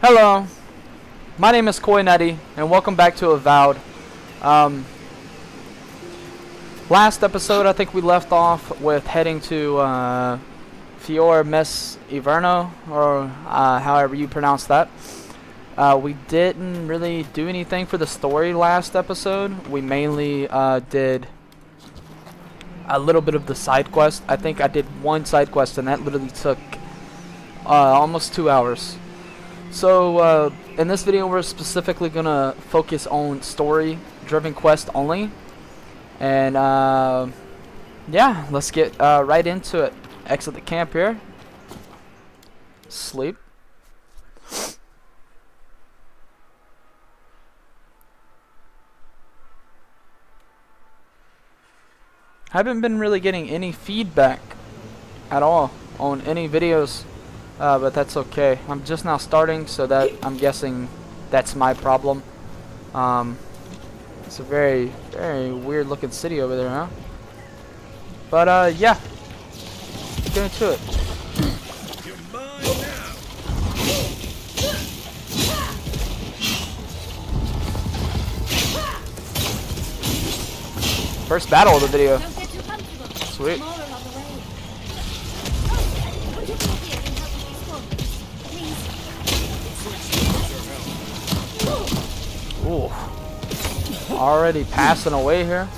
Hello, my name is Koinetti, and welcome back to Avowed. Um, Last episode, I think we left off with heading to Fior Mes Iverno, or however you pronounce that. We didn't really do anything for the story last episode. We mainly did a little bit of the side quest. I think I did one side quest, and that literally took almost 2 hours. So, in this video, we're specifically going to focus on story-driven quest only. And, yeah, let's get right into it. Exit the camp here. Sleep. Haven't been really getting any feedback at all on any videos. But that's okay. I'm just now starting, so that I'm guessing that's my problem. It's a very, very weird looking city over there, huh? But yeah, let's get into it. You're mine now. First battle of the video. Don't get too comfortable. Sweet. More along the way. Ooh. Already passing away here.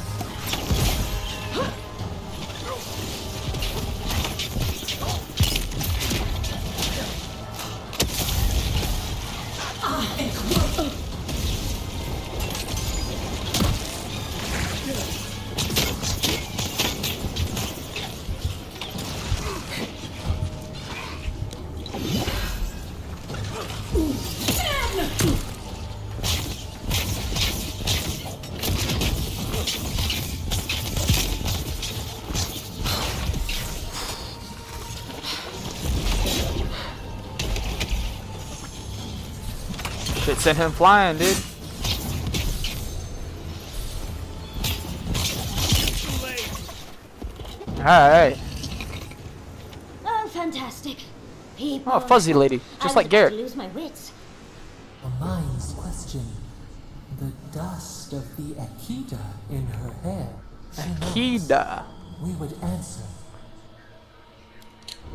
Shit sent him flying, dude. Alright. Oh, fantastic. People. Oh, fuzzy lady. Just like Garrett. I lose my wits. A mind's question. The dust of the Akita in her hair. She knows. Akita. We would answer.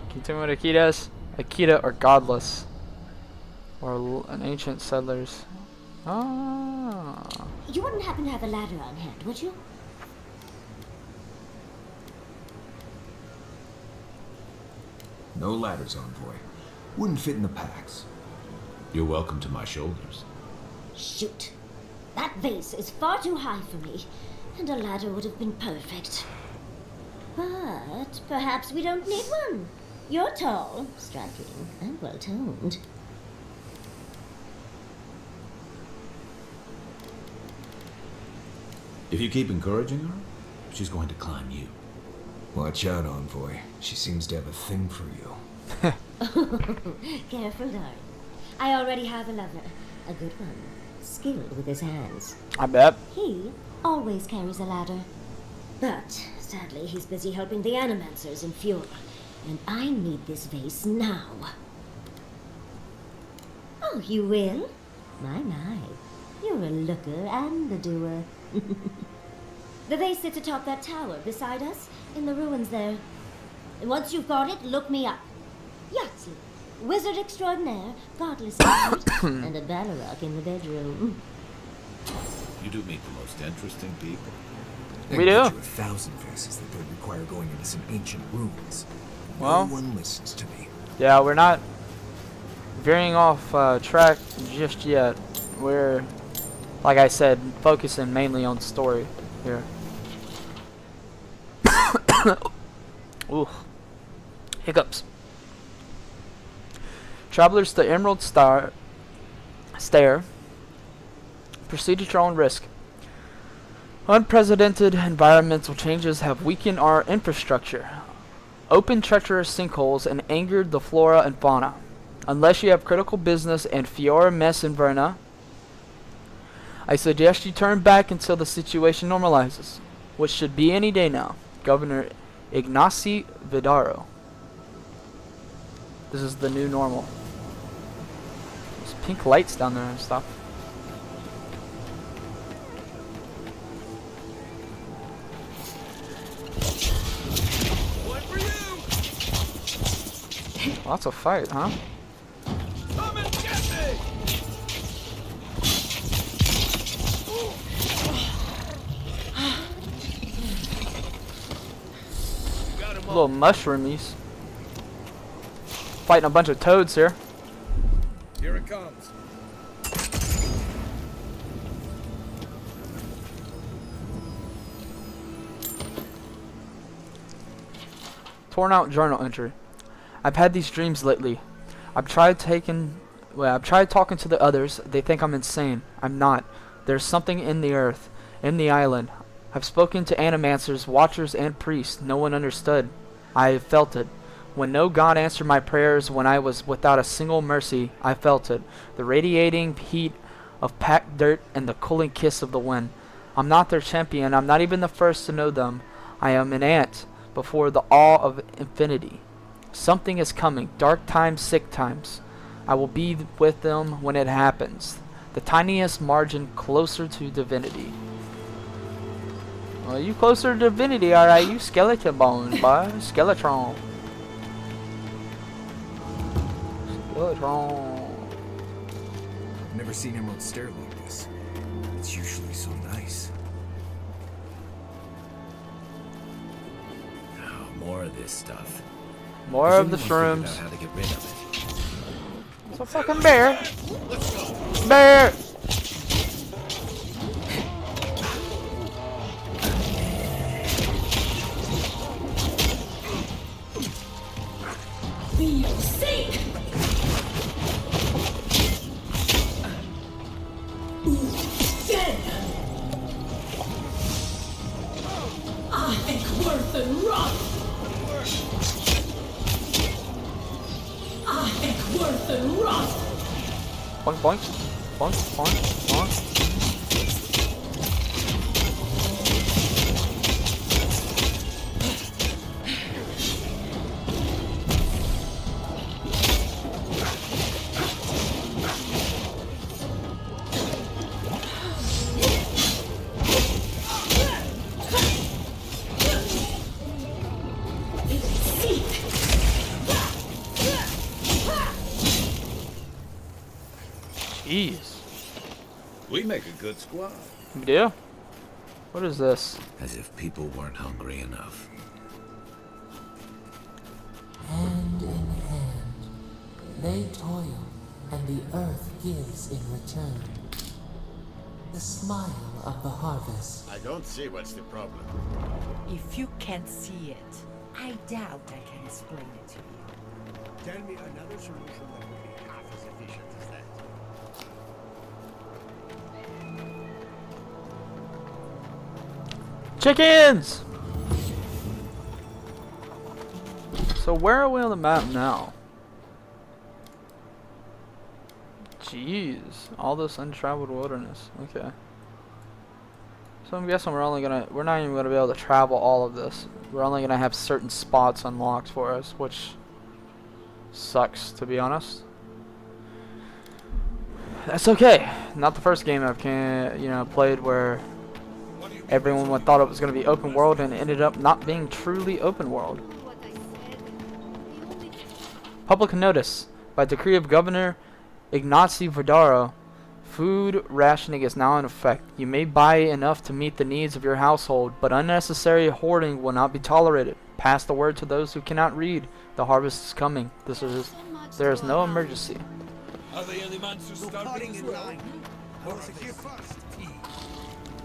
Can you tell me what Akita is? Akita or godless. Or an ancient settlers. Ah. You wouldn't happen to have a ladder on hand, would you? No ladders, envoy. Wouldn't fit in the packs. You're welcome to my shoulders. Shoot. That vase is far too high for me, and a ladder would have been perfect. But perhaps we don't need one. You're tall, striking, and well-toned. If you keep encouraging her, she's going to climb you. Watch out, envoy. She seems to have a thing for you. Careful, darling. I already have a lover. A good one. Skilled with his hands. I bet. He always carries a ladder. But, sadly, he's busy helping the Animancers in Fior. And I need this vase now. Oh, you will? My. You're a looker and a doer. The vase sits atop that tower beside us, in the ruins there. And once you've got it, look me up. Yahtzee, wizard extraordinaire, godless wizard, and a Balrog in the bedroom. You do meet the most interesting people. We do. 1,000 verses that don't require going into some ancient ruins. Well. No one listens to me. Yeah, we're not veering off track just yet. We're, like I said, focusing mainly on story here. Ooh. Hiccups. Travelers to Emerald Stair. Proceed at your own risk. Unprecedented environmental changes have weakened our infrastructure, opened treacherous sinkholes, and angered the flora and fauna. Unless you have critical business in Fior Mes Inverna, I suggest you turn back until the situation normalizes, which should be any day now. Governor Ignacy Vidaro. This is the new normal. There's pink lights down there and stuff. One for you. Lots of fight, huh? Come and get me. Got him Little mushroomies. Fighting a bunch of toads here. Here it comes. Torn out journal entry. I've had these dreams lately. I've tried talking to the others. They think I'm insane. I'm not. There's something in the earth, in the island. I've spoken to animancers, watchers, and priests. No one understood. I have felt it. When no God answered my prayers, when I was without a single mercy, I felt it. The radiating heat of packed dirt and the cooling kiss of the wind. I'm not their champion. I'm not even the first to know them. I am an ant before the awe of infinity. Something is coming. Dark times, sick times. I will be with them when it happens. The tiniest margin closer to divinity. Well, you closer to divinity, alright. You skeleton bones, boy. Skeletron. Skeletron. I've never seen Emerald stare like this. It's usually so nice. Oh, more of this stuff. More Has of the anyone figured shrooms. out how to get rid of it? It's a fucking bear. Bear. Boink, boink. Boink, boink, boink. Jeez. We make a good squad. We do? What is this? As if people weren't hungry enough. Hand in hand, they toil, and the earth gives in return. The smile of the harvest. I don't see what's the problem. If you can't see it, I doubt I can explain it to you. Tell me another solution that would be half as efficient as that. Chickens! So where are we on the map now? Jeez, all this untraveled wilderness. Okay. So I'm guessing we're not even gonna be able to travel all of this. We're only gonna have certain spots unlocked for us, which sucks, to be honest. That's okay. Not the first game I've played where everyone thought it was gonna be open world and it ended up not being truly open world. Public notice. By decree of Governor Ignacy Verdaro, food rationing is now in effect. You may buy enough to meet the needs of your household, but unnecessary hoarding will not be tolerated. Pass the word to those who cannot read. The harvest is coming. There is no emergency. Are they the monsters starving in line? Or is it here first?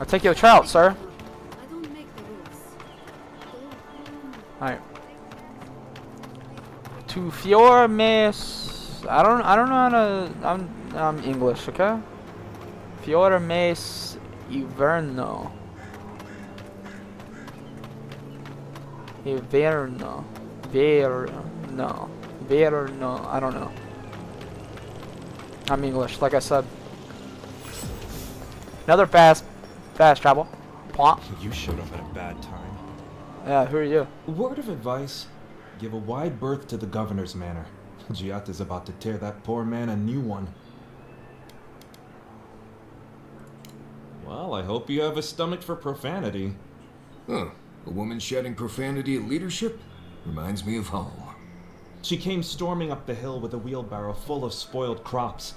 I'll take you a trout, sir. I don't make the rules. Alright. To fior mes. I don't know how to. I'm English, okay? Fior mes Iverno. Iverno. Verno. I don't know. I'm English, like I said. Another fast travel. Plonk. You showed up at a bad time. Yeah, who are you? Word of advice: give a wide berth to the governor's manor. Giat is about to tear that poor man a new one. Well, I hope you have a stomach for profanity. Huh. A woman shouting profanity at leadership? Reminds me of home. She came storming up the hill with a wheelbarrow full of spoiled crops.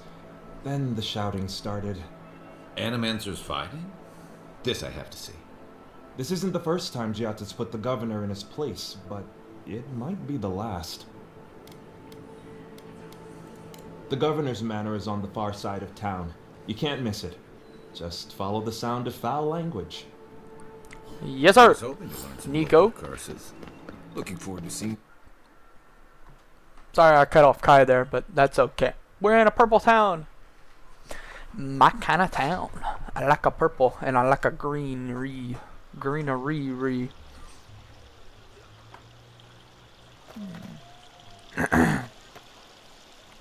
Then the shouting started. Animancers fighting? This I have to see. This isn't the first time Giata's put the governor in his place, but it might be the last. The governor's manor is on the far side of town. You can't miss it. Just follow the sound of foul language. Yes, I sir. was hoping to learn some Nico. local curses. Looking forward to seeing. Sorry, I cut off Kai there, but that's okay. We're in a purple town. My kind of town. I like a purple and I like a greenery. Greenery.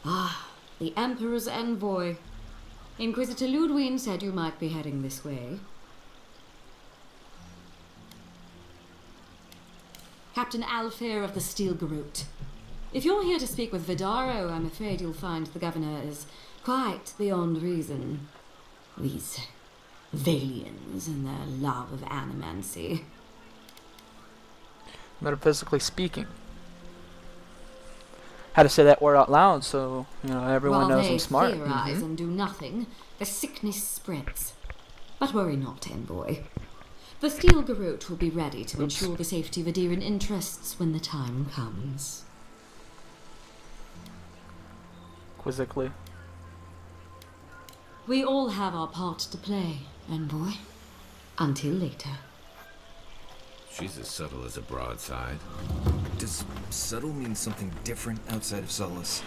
Ah, the Emperor's envoy. Inquisitor Ludwig said you might be heading this way. Captain Alfair of the Steel Garrote. If you're here to speak with Vidaro, I'm afraid you'll find the governor is quite beyond reason. These Valians and their love of animancy. Metaphysically speaking. Had to say that word out loud so, everyone While knows they I'm smart. theorize and do nothing, the sickness spreads. But worry not, envoy. The Steel Garrote will be ready to ensure the safety of Adiran interests when the time comes. Quizzically. We all have our part to play, envoy. Until later. She's as subtle as a broadside. Does subtle mean something different outside of Solace?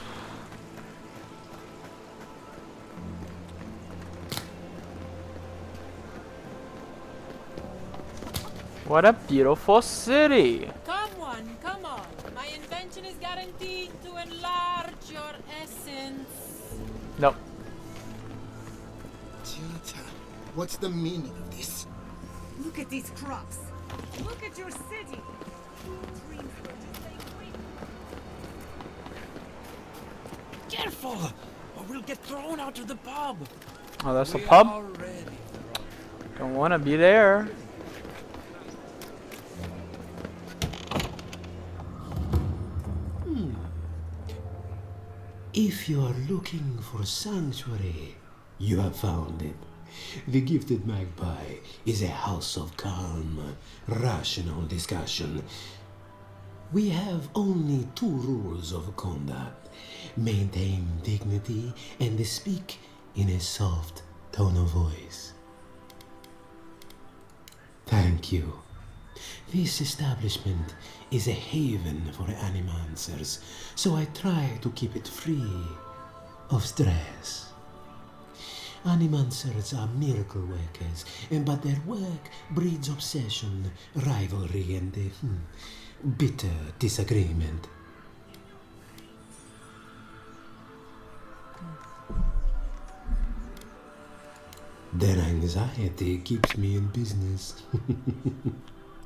What a beautiful city. Come on. My invention is guaranteed to enlarge your essence. Nope. Giata, what's the meaning of this? Look at these crops. Look at your city. Dreams were just like Careful, or we'll get thrown out of the pub. Oh, that's the We pub? are ready. Don't want to be there. If you are looking for sanctuary, you have found it. The Gifted Magpie is a house of calm, rational discussion. We have only 2 rules of conduct. Maintain dignity and speak in a soft tone of voice. Thank you. This establishment is a haven for animancers, so I try to keep it free of stress. Animancers are miracle workers, but their work breeds obsession, rivalry, and bitter disagreement. Their anxiety keeps me in business.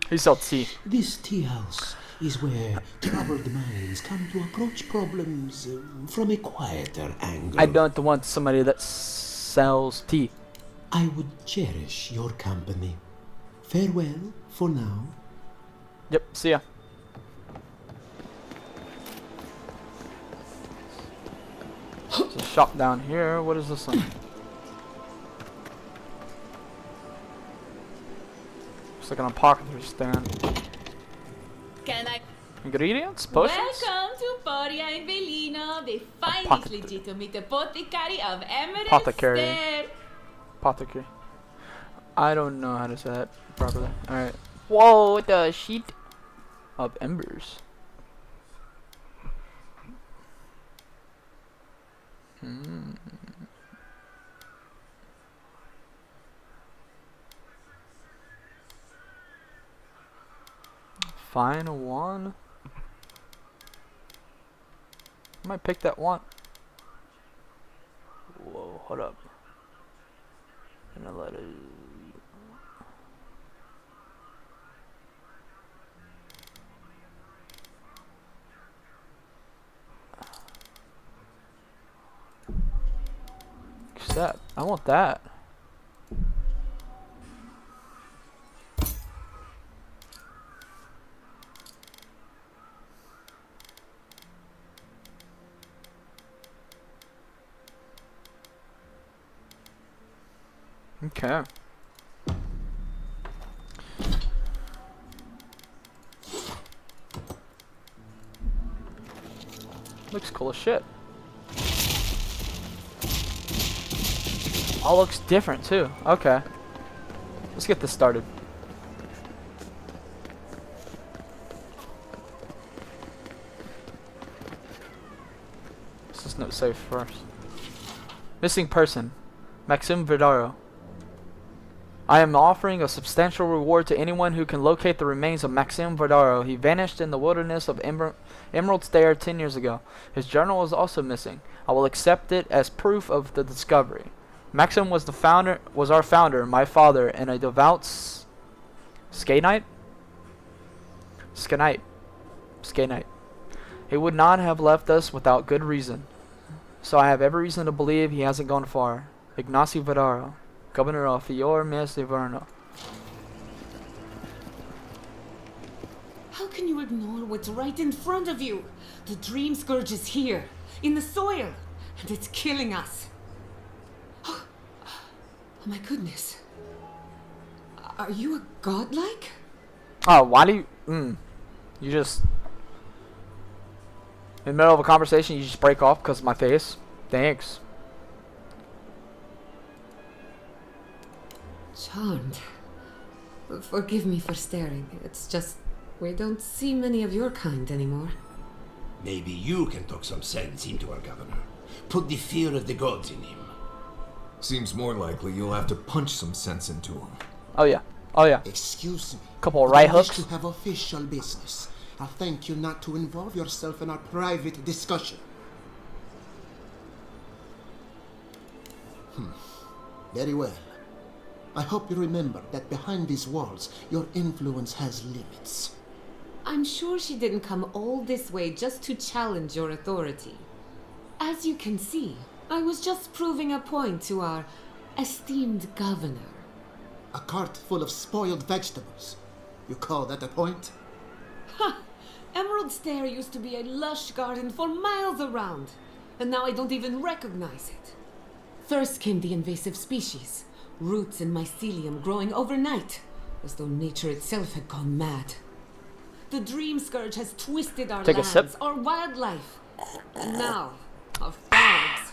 He sells tea. This tea house is where troubled minds come to approach problems from a quieter angle. I don't want somebody that sells tea. I would cherish your company. Farewell for now. Yep, see ya. There's a shop down here. What is this one? Looks like an apothecary stand. Can I? Ingredients? Potions? Welcome to Poria and Velino, the finest legitimate apothecary of Emerald Apothecary. Stair. Apothecary. I don't know how to say that properly. Alright. Whoa, what the sheet of embers. Find one. I might pick that one. Whoa, hold up. Gonna let it. Accept. I want that. Okay. Looks cool as shit. All looks different too. Okay. Let's get this started. This is not safe first. Missing person. Maxim Vidaro. I am offering a substantial reward to anyone who can locate the remains of Maxim Vidaro. He vanished in the wilderness of Emerald Stair 10 years ago. His journal is also missing. I will accept it as proof of the discovery. Maxim was our founder, my father, and a devout Skanite. He would not have left us without good reason. So I have every reason to believe he hasn't gone far. Ignacio Vidaro, Governor of Fior Mes de Verno. How can you ignore what's right in front of you? The dream scourge is here, in the soil, and it's killing us. Oh my goodness. Are you a godlike? Oh, why do you... You just... In the middle of a conversation, you just break off because of my face? Thanks. Charmed. Forgive me for staring. It's just... we don't see many of your kind anymore. Maybe you can talk some sense into our governor. Put the fear of the gods in him. Seems more likely you'll have to punch some sense into him. Oh yeah. Oh yeah. Excuse me. Couple of right I wish hooks. to have official business. I'll thank you not to involve yourself in our private discussion. Very well. I hope you remember that behind these walls, your influence has limits. I'm sure she didn't come all this way just to challenge your authority. As you can see, I was just proving a point to our esteemed governor. A cart full of spoiled vegetables. You call that a point? Ha! Emerald Stair used to be a lush garden for miles around, and now I don't even recognize it. First came the invasive species, roots and mycelium growing overnight, as though nature itself had gone mad. The dream scourge has twisted our lands, our wildlife, and now our farms.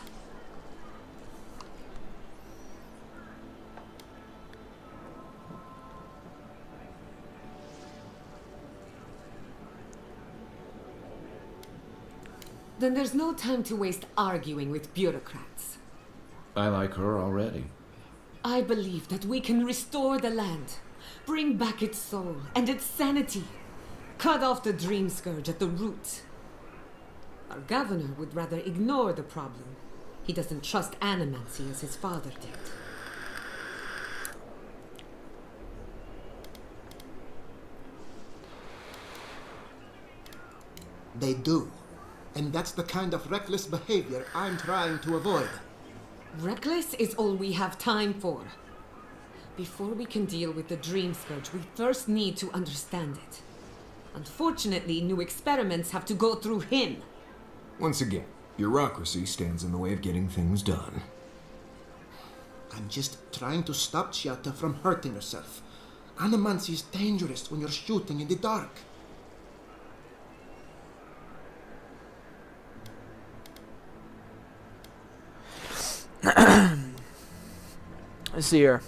Then there's no time to waste arguing with bureaucrats. I like her already. I believe that we can restore the land, bring back its soul and its sanity, cut off the dream scourge at the root. Our governor would rather ignore the problem. He doesn't trust animancy as his father did. They do. And that's the kind of reckless behavior I'm trying to avoid. Reckless is all we have time for. Before we can deal with the dream scourge, we first need to understand it. Unfortunately, new experiments have to go through him. Once again, bureaucracy stands in the way of getting things done. I'm just trying to stop Chiata from hurting herself. Animancy is dangerous when you're shooting in the dark. Let's see here.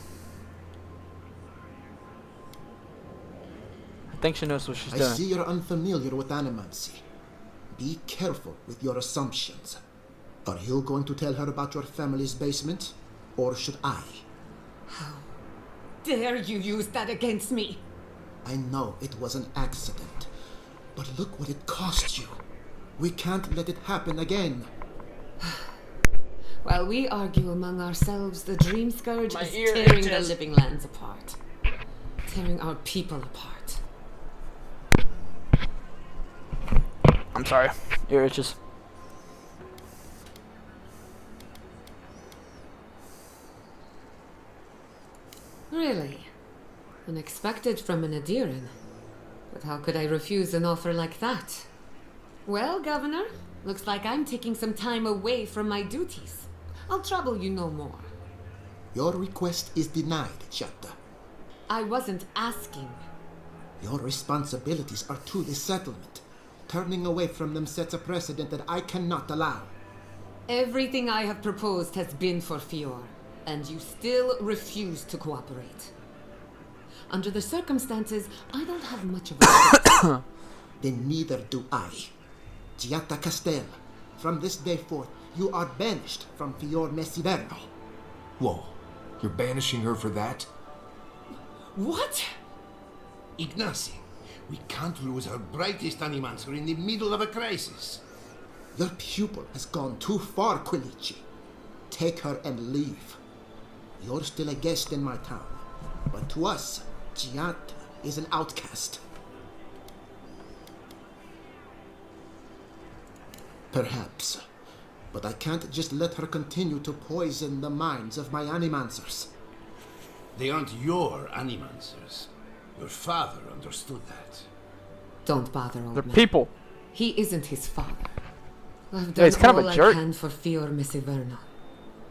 I think she knows what she's doing. I see you're unfamiliar with animancy. Be careful with your assumptions. Are you going to tell her about your family's basement? Or should I? How dare you use that against me? I know it was an accident. But look what it cost you. We can't let it happen again. While we argue among ourselves, the dream scourge is tearing the living lands apart. Tearing our people apart. I'm sorry. Ear itches. Really? Unexpected from an Adiran. But how could I refuse an offer like that? Well, Governor, looks like I'm taking some time away from my duties. I'll trouble you no more. Your request is denied, Giatta. I wasn't asking. Your responsibilities are to the settlement. Turning away from them sets a precedent that I cannot allow. Everything I have proposed has been for Fior, and you still refuse to cooperate. Under the circumstances, I don't have much of a choice. Then neither do I. Giatta Castel, from this day forth, you are banished from Fior Messiverno. Whoa, you're banishing her for that? What? Ignacy, we can't lose our brightest animancer in the middle of a crisis. Your pupil has gone too far, Quilici. Take her and leave. You're still a guest in my town, but to us, Giatta is an outcast. Perhaps, but I can't just let her continue to poison the minds of my animancers. They aren't your animancers. Your father understood that. Don't bother, old They're man. people. He isn't his father. I've Yeah, done he's kind of all a I jerk. can for Fior Messiverno.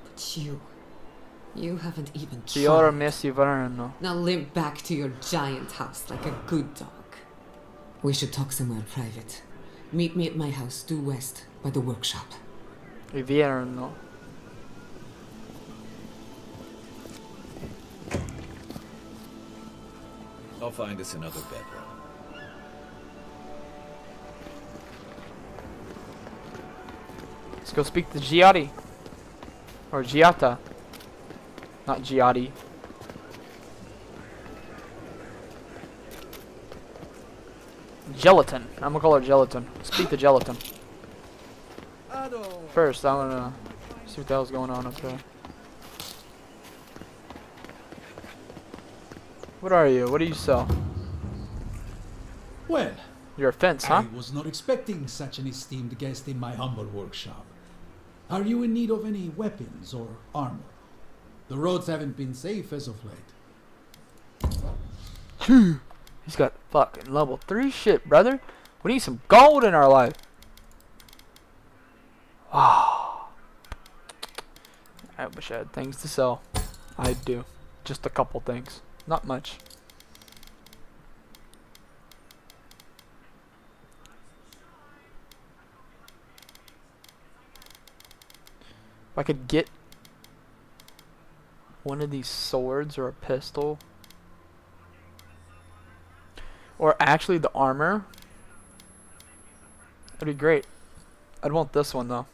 But you haven't even Fiora tried. Messiverno. Now limp back to your giant house like a good dog. We should talk somewhere private. Meet me at my house due west by the workshop. Invierno. I'll find us another bedroom. Let's go speak to Giatti. Or Giatta. Not Giatti. Gelatin. I'm gonna call her Gelatin. Speak to Gelatin. First, I wanna see what the hell's going on up there. What are you? What do you sell? Well, You're a fence, huh? I was not expecting such an esteemed guest in my humble workshop. Are you in need of any weapons or armor? The roads haven't been safe as of late. He's got fucking level 3 shit, brother. We need some gold in our life. Ah. I wish I had things to sell. I do. Just a couple things. Not much. If I could get one of these swords or a pistol, or actually the armor, that'd be great. I'd want this one though.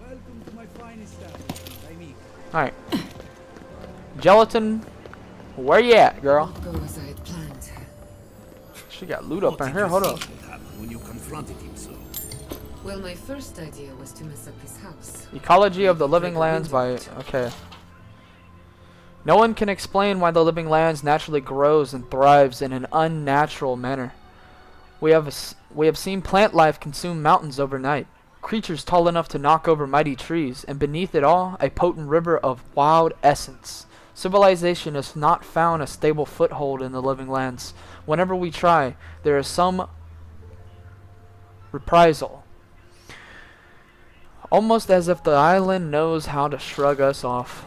Welcome to my fine establishment, amigo. Alright. Gelatin, where you at, girl? Go as I had planned. She got loot up in here. Hold up. When you confronted him so. Well, my first idea was to mess up his house. Ecology of the Living Lands by... Okay. No one can explain why the living lands naturally grows and thrives in an unnatural manner. We have seen plant life consume mountains overnight. Creatures tall enough to knock over mighty trees, and beneath it all, a potent river of wild essence. Civilization has not found a stable foothold in the living lands. Whenever we try, there is some reprisal. Almost as if the island knows how to shrug us off.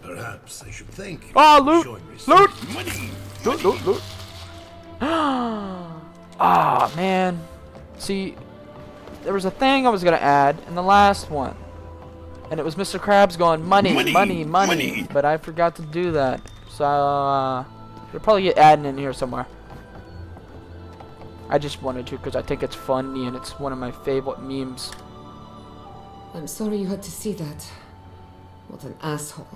Perhaps I should thank you. Ah, for loot! showing me Loot! some money. Loot, loot, loot. Ah, man. See, there was a thing I was going to add in the last one. And it was Mr. Krabs going, money, money, money, money. But I forgot to do that. So, you'll probably get added in here somewhere. I just wanted to because I think it's funny and it's one of my favorite memes. I'm sorry you had to see that. What an asshole.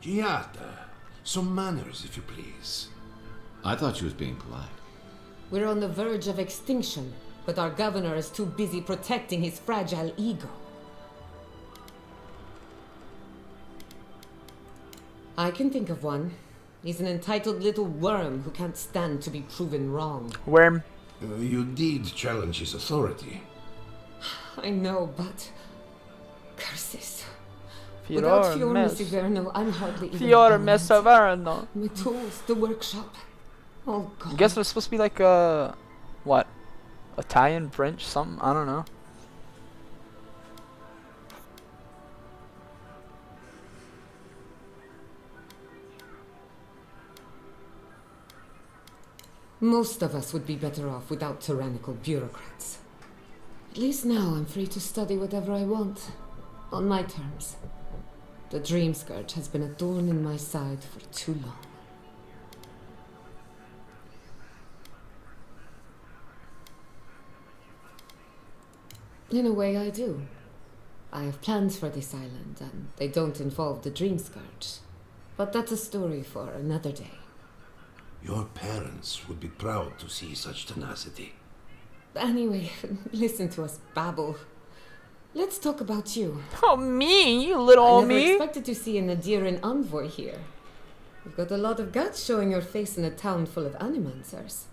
Giatta, some manners, if you please. I thought she was being polite. We're on the verge of extinction, but our governor is too busy protecting his fragile ego. I can think of one. He's an entitled little worm who can't stand to be proven wrong. Worm? You did challenge his authority. I know, but... curses. Fior Without Fior Mess. Messiverno, I'm hardly even Fior balanced. Messiverno. My tools, the workshop. Oh I God. guess it's supposed to be like what? Italian, French, something? I don't know. Most of us would be better off without tyrannical bureaucrats. At least now I'm free to study whatever I want, on my terms. The Dream Scourge has been a thorn in my side for too long. In a way, I do. I have plans for this island, and they don't involve the Dream Scourge. But that's a story for another day. Your parents would be proud to see such tenacity. Anyway, listen to us babble. Let's talk about you. Oh, me? You little I old never me? expected to see an Adirian envoy here. You've got a lot of guts showing your face in a town full of animancers.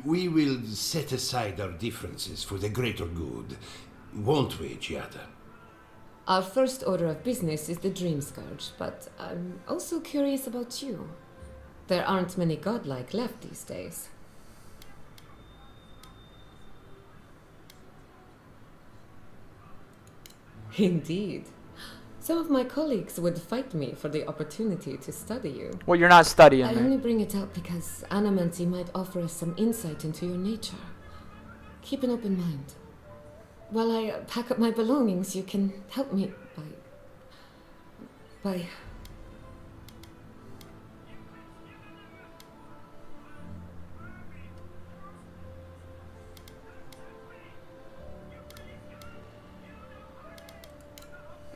We will set aside our differences for the greater good, won't we, Giada? Our first order of business is the Dream Scourge, but I'm also curious about you. There aren't many godlike left these days. Indeed. Some of my colleagues would fight me for the opportunity to study you. Well, you're not studying I there. only bring it up because animancy might offer us some insight into your nature. Keep an open mind. While I pack up my belongings, you can help me by...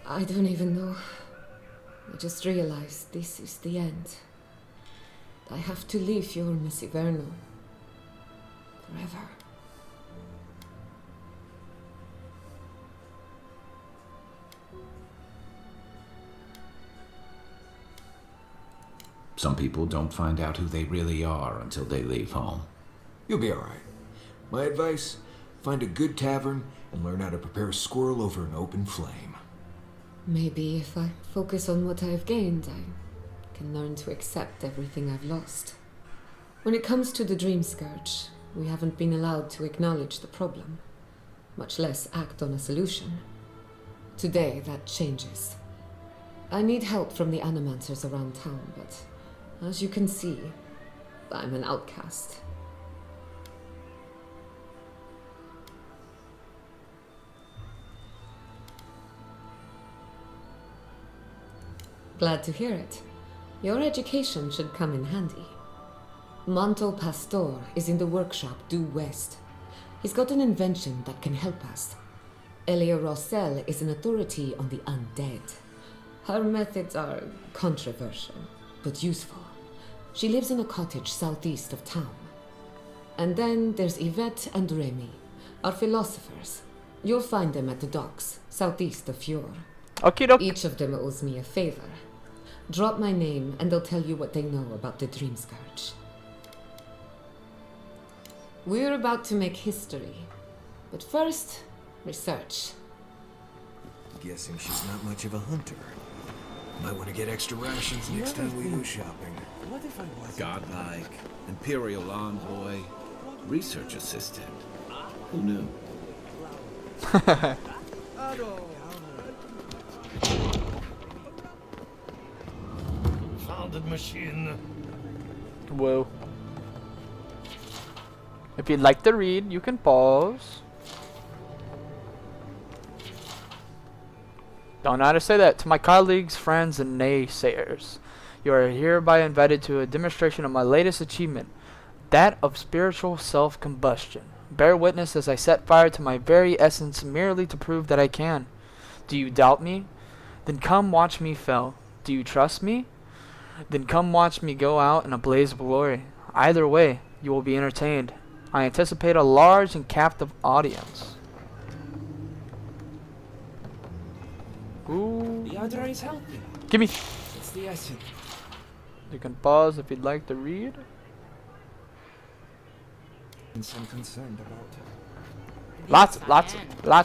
I don't even know. I just realized this is the end. I have to leave your Miss Iverno. Forever. Some people don't find out who they really are until they leave home. You'll be alright. My advice, find a good tavern and learn how to prepare a squirrel over an open flame. Maybe if I focus on what I've gained, I can learn to accept everything I've lost. When it comes to the Dream Scourge, we haven't been allowed to acknowledge the problem, much less act on a solution. Today, that changes. I need help from the animancers around town, but as you can see, I'm an outcast. Glad to hear it. Your education should come in handy. Manto Pastor is in the workshop due west. He's got an invention that can help us. Elia Rossell is an authority on the undead. Her methods are controversial, but useful. She lives in a cottage southeast of town. And then there's Yvette and Remy, our philosophers. You'll find them at the docks, southeast of Fjord. Okay, Each of them owes me a favor. Drop my name and they'll tell you what they know about the Dream Scourge. We're about to make history. But first, research. Guessing she's not much of a hunter. Might want to get extra rations next time we go shopping. What if I was Godlike, Imperial Envoy, Research Assistant. Who knew? Founded machine. Whoa. If you'd like to read, you can pause. Don't know how to say that. To my colleagues, friends, and naysayers, you are hereby invited to a demonstration of my latest achievement, that of spiritual self-combustion. Bear witness as I set fire to my very essence merely to prove that I can. Do you doubt me? Then come watch me fail. Do you trust me? Then come watch me go out in a blaze of glory. Either way, you will be entertained. I anticipate a large and captive audience. Ooh. The Adra is helping. Gimme. It's the essence. You can pause if you'd like to read. I'm concerned about her. Lots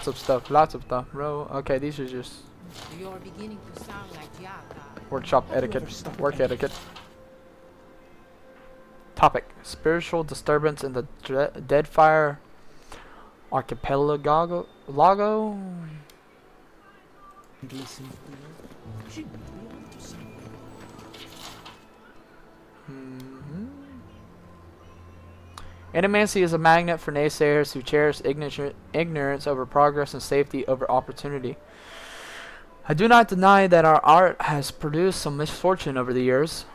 of stuff, bro. Okay, these are just You're beginning to sound like Giata. workshop etiquette, work etiquette. Topic: spiritual disturbance in the Deadfire Archipelago. Animancy is a magnet for naysayers who cherish ignorance over progress and safety over opportunity. I do not deny that our art has produced some misfortune over the years.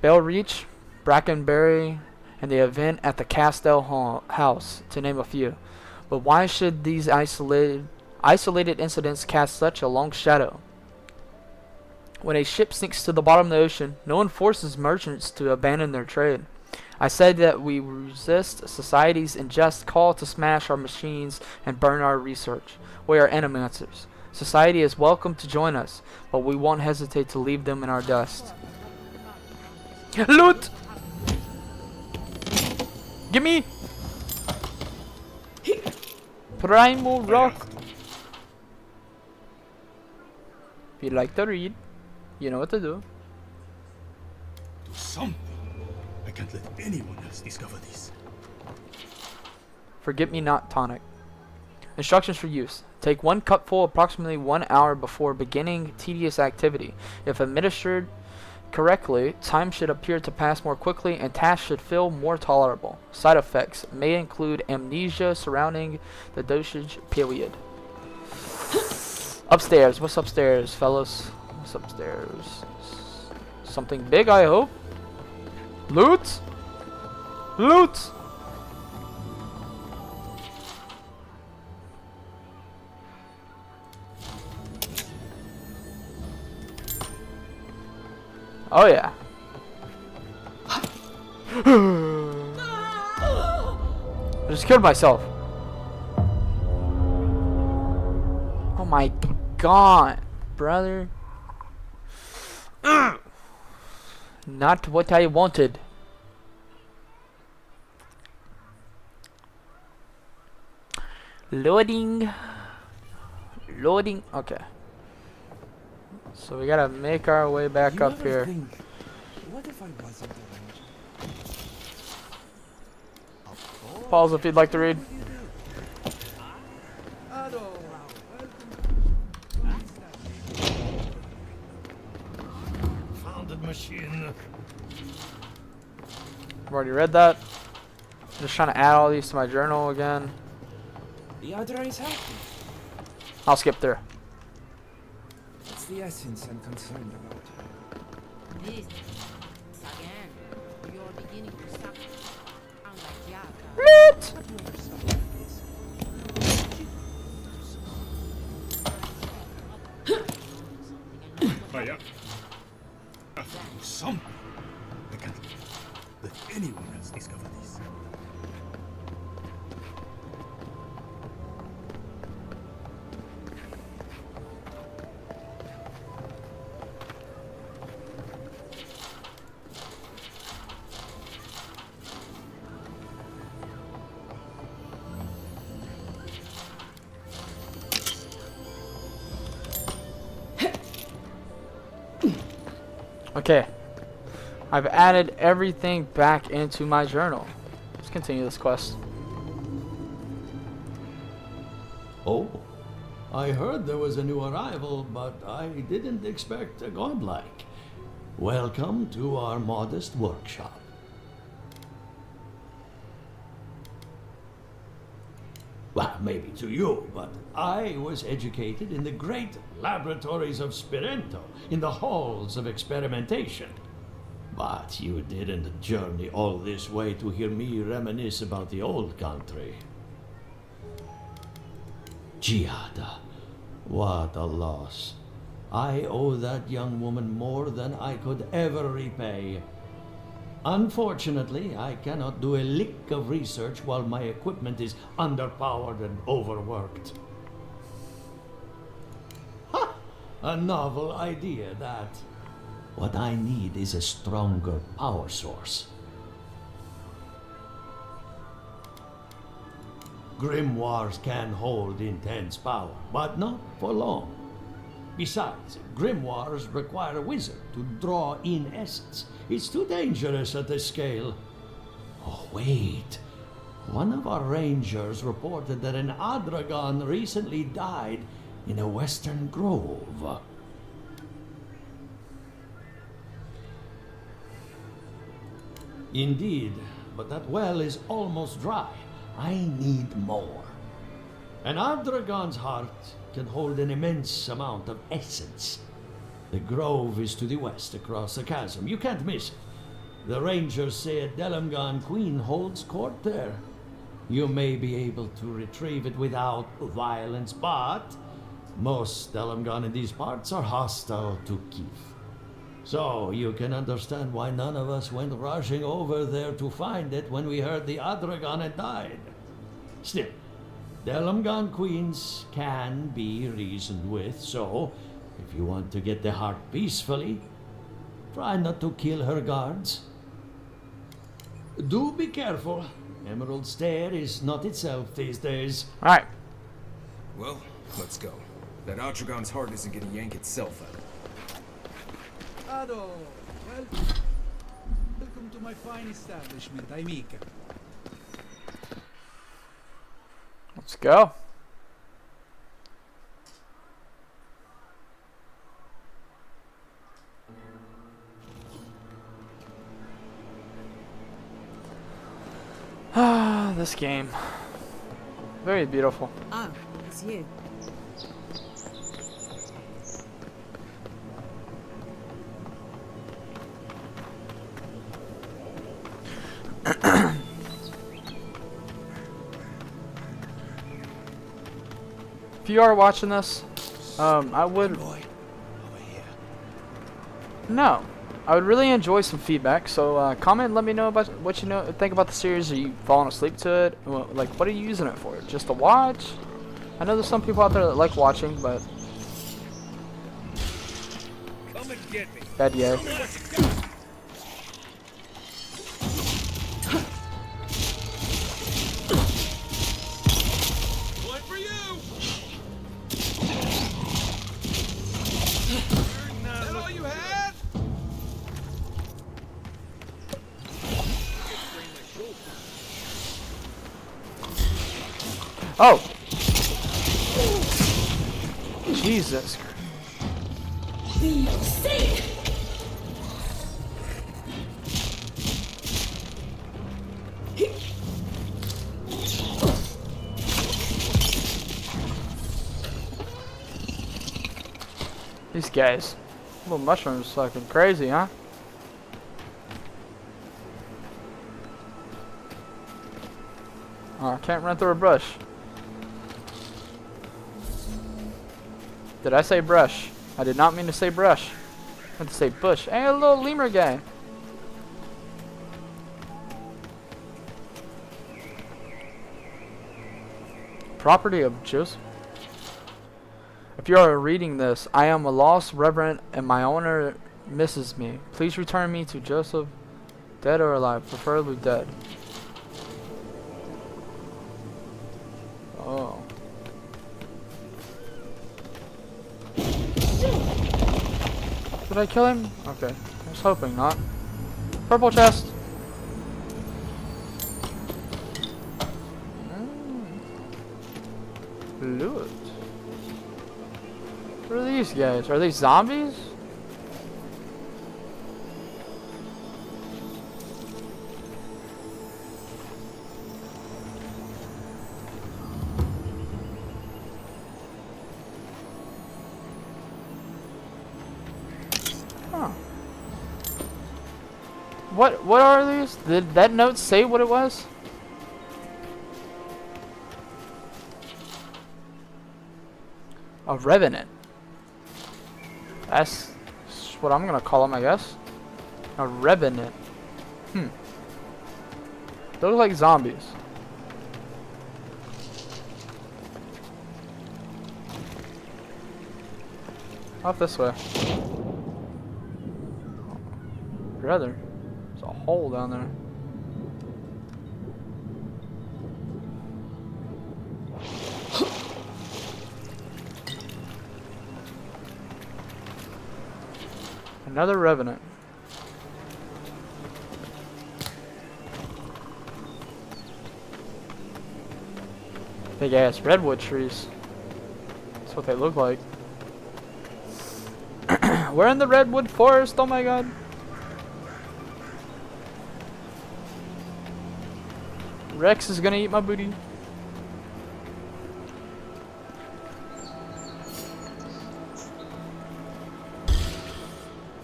Bell Reach, Brackenbury, and the event at the Castell House, to name a few. But why should these isolated incidents cast such a long shadow? When a ship sinks to the bottom of the ocean, no one forces merchants to abandon their trade. I said that we resist society's unjust call to smash our machines and burn our research. We are animancers. Society is welcome to join us, but we won't hesitate to leave them in our dust. Loot! Gimme! Primal Rock! If you like to read, you know what to do. Do something. I can't let anyone else discover this. Forget-me-not tonic. Instructions for use. Take 1 cupful approximately 1 hour before beginning tedious activity. If administered correctly, time should appear to pass more quickly and tasks should feel more tolerable. Side effects may include amnesia surrounding the dosage period. Upstairs. What's upstairs, fellas? What's upstairs? Something big, I hope. Loot! Loot! Oh yeah. I just killed myself. Oh my god, brother. Not what I wanted. Loading. Loading. Okay. So we gotta make our way back up here. What if I wasn't around? Pause if you'd like to read. Founded machine. I've already read that. Just trying to add all these to my journal again. The other is happy. I'll skip through. That's the essence I'm concerned about. This again. You're beginning to sound like Giata. Hiya. Do something. I can't let anyone else discover this. Okay. I've added everything back into my journal. Let's continue this quest. Oh, I heard there was a new arrival, but I didn't expect a godlike. Welcome to our modest workshop. Well, maybe to you, but I was educated in the great laboratories of Spirento, in the halls of experimentation. But you didn't journey all this way to hear me reminisce about the old country. Giada, what a loss. I owe that young woman more than I could ever repay. Unfortunately, I cannot do a lick of research while my equipment is underpowered and overworked. Ha! A novel idea, that. What I need is a stronger power source. Grimoires can hold intense power, but not for long. Besides, grimoires require a wizard to draw in essence. It's too dangerous at this scale. Oh, wait. One of our rangers reported that an Adragon recently died in a western grove. Indeed, but that well is almost dry. I need more. An Adragon's heart can hold an immense amount of essence. The grove is to the west, across the chasm. You can't miss it. The rangers say a Delamgan queen holds court there. You may be able to retrieve it without violence, but most Delamgan in these parts are hostile to Keith. So you can understand why none of us went rushing over there to find it when we heard the Adragon had died. Still, Delamgan queens can be reasoned with, so if you want to get the heart peacefully, try not to kill her guards. Do be careful. Emerald Stair is not itself these days. Alright. Well, let's go. That Atragon's heart isn't gonna yank itself out. Ado, welcome to my fine establishment, Aimika. Let's go. Ah, this game. Very beautiful. Oh, it's you. If you are watching this, I would. No, I would really enjoy some feedback. So comment and let me know about what you think about the series. Are you falling asleep to it? Well, like, what are you using it for? Just to watch? I know there's some people out there that like watching, but Come and get me. bad yeah. One for you. Is that all you had? Oh! Jesus. Feel safe. These guys. Little mushrooms fucking crazy, huh? Oh, I can't run through a brush. Did I say brush? I did not mean to say brush. I meant to say bush. Hey, a little lemur guy. Property of Joseph. If you are reading this, I am a lost reverend and my owner misses me. Please return me to Joseph, dead or alive, preferably dead. Oh. Did I kill him? Okay. I was hoping not. Purple chest. Loot. What are these guys? Are they zombies? Huh. What are these? Did that note say what it was? A revenant. That's what I'm gonna call him, I guess. A revenant. They look like zombies. Off this way. Brother, there's a hole down there. Another revenant. Big ass redwood trees. That's what they look like. We're in the redwood forest, oh my god. Rex is gonna eat my booty.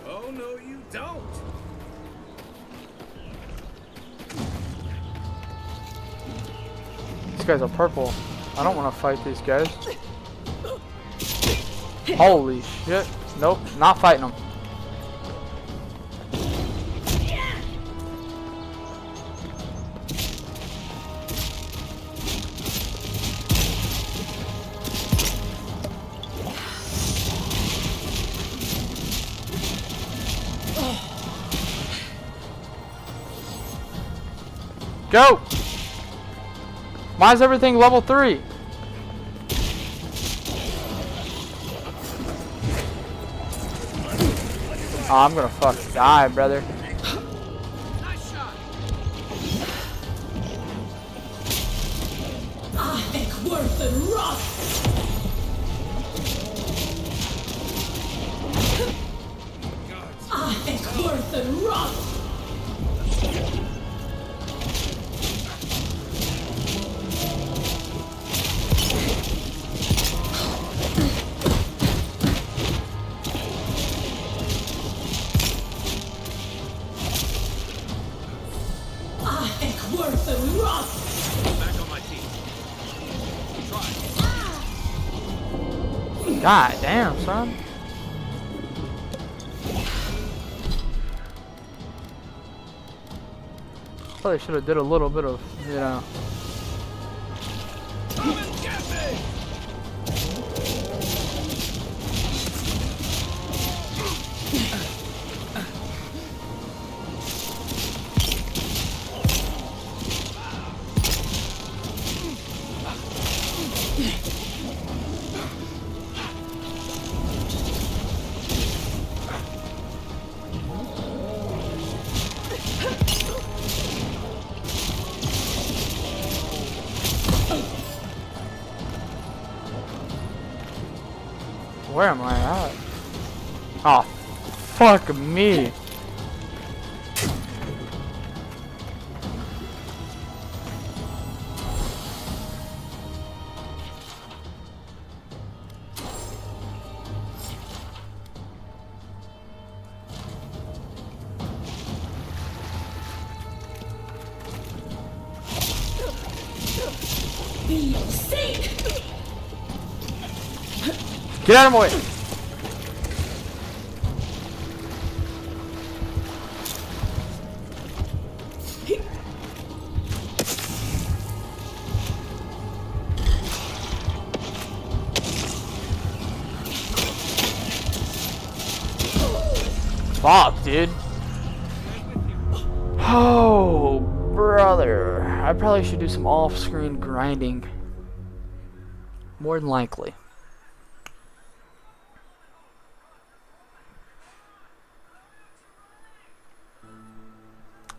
Oh no, you don't. These guys are purple. I don't want to fight these guys. Holy shit. Nope, not fighting them. Go! Why is everything level 3? Oh, I'm gonna fucking die, brother. Worth and rough. Worth and rough. Worth and rough. Back on my feet. Try. God damn, son. Probably should have did a little bit of, you know. Where am I at? Oh, fuck me. Be sick. Get out of my way. Fuck, dude. Oh, brother. I probably should do some off-screen grinding. More than likely.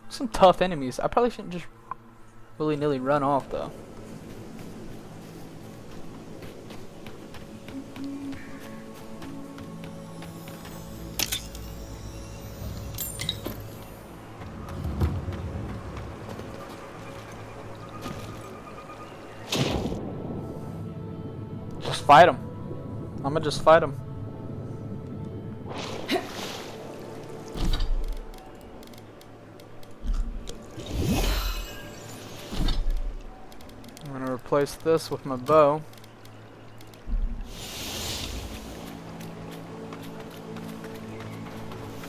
Some tough enemies. I probably shouldn't just willy-nilly run off, though. Just fight him. I'm gonna just fight him. I'm gonna replace this with my bow.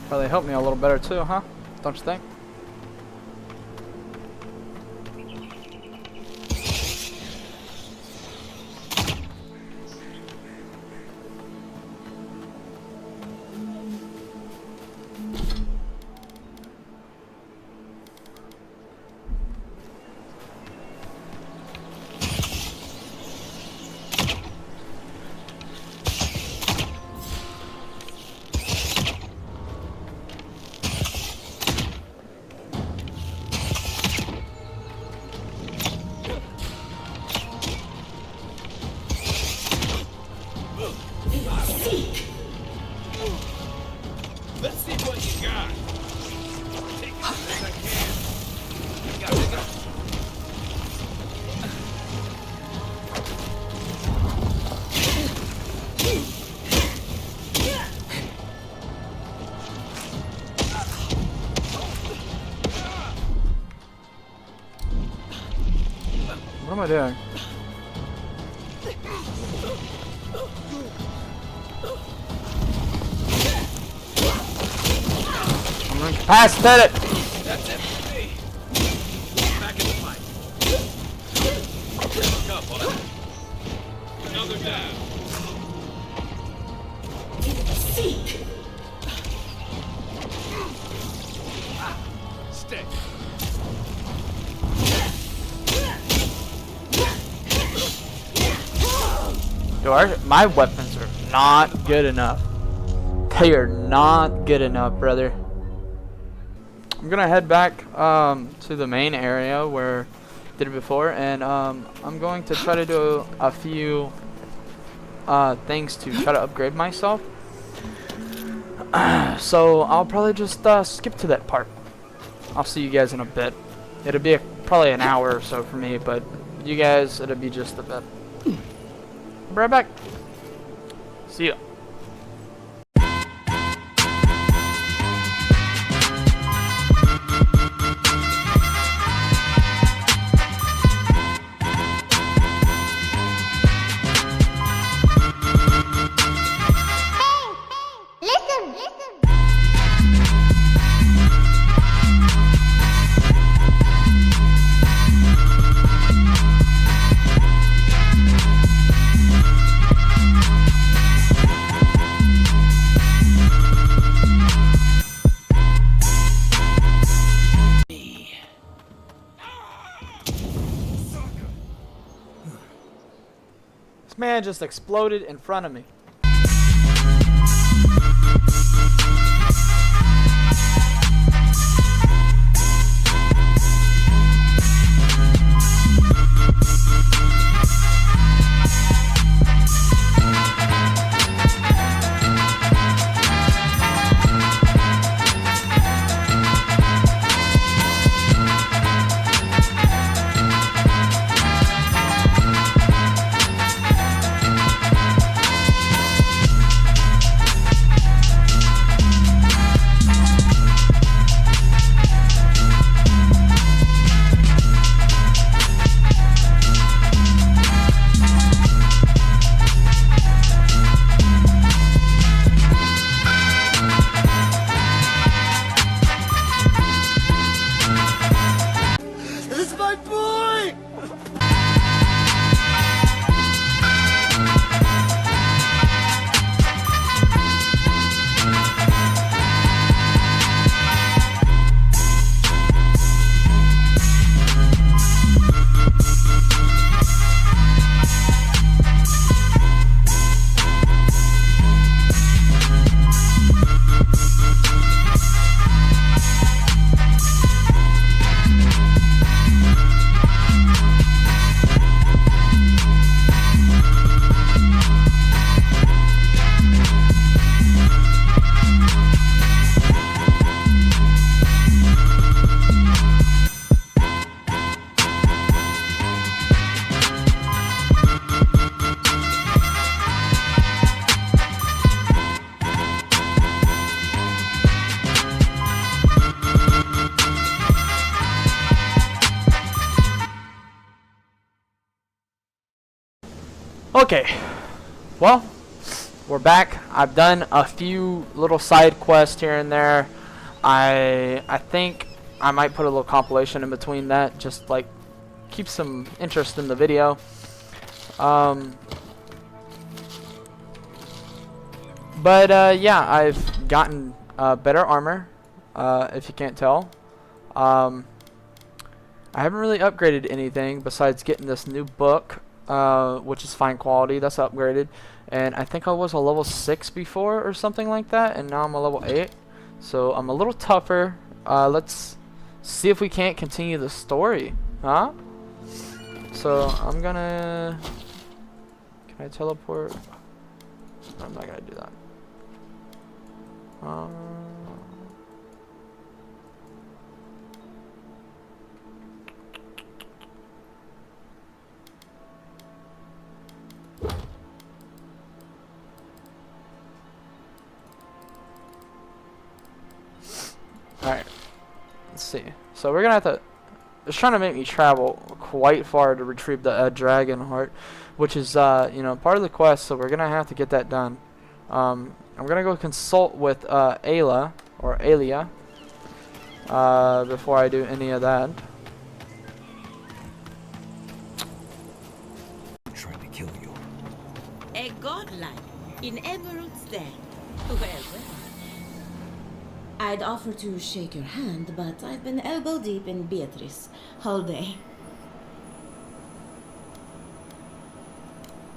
Probably help me a little better too, huh? Don't you think? Seek! Let's see what you got. Take it as I can. You got it. What am I doing? I'm incapacitated! That's it for me. Back in the fight. Look up, boy. Another down. Seek! Stay. My weapons are not good enough. They are not good enough, brother. I'm gonna head back to the main area where I did it before, and I'm going to try to do a few things to try to upgrade myself. So I'll probably just skip to that part. I'll see you guys in a bit. It'll be probably an hour or so for me, but you guys, it'll be just a bit. I'll be right back. See ya. This man just exploded in front of me. Okay, well, we're back. I've done a few little side quests here and there. I think I might put a little compilation in between that, just like keep some interest in the video. Yeah, I've gotten better armor, if you can't tell. I haven't really upgraded anything besides getting this new book, which is fine quality. That's upgraded, and I think I was a level 6 before or something like that, and now I'm a level 8, so I'm a little tougher. Let's see if we can't continue the story, huh? So I'm gonna, can I teleport? I'm not gonna do that. Alright. Let's see. So we're gonna have to... It's trying to make me travel quite far to retrieve the dragon heart, which is, you know, part of the quest, so we're gonna have to get that done. I'm gonna go consult with Ayla, or Alia, before I do any of that. I'm trying to kill you. A godlike in Emerald's den. Well, well. I'd offer to shake your hand, but I've been elbow deep in Beatrice all day.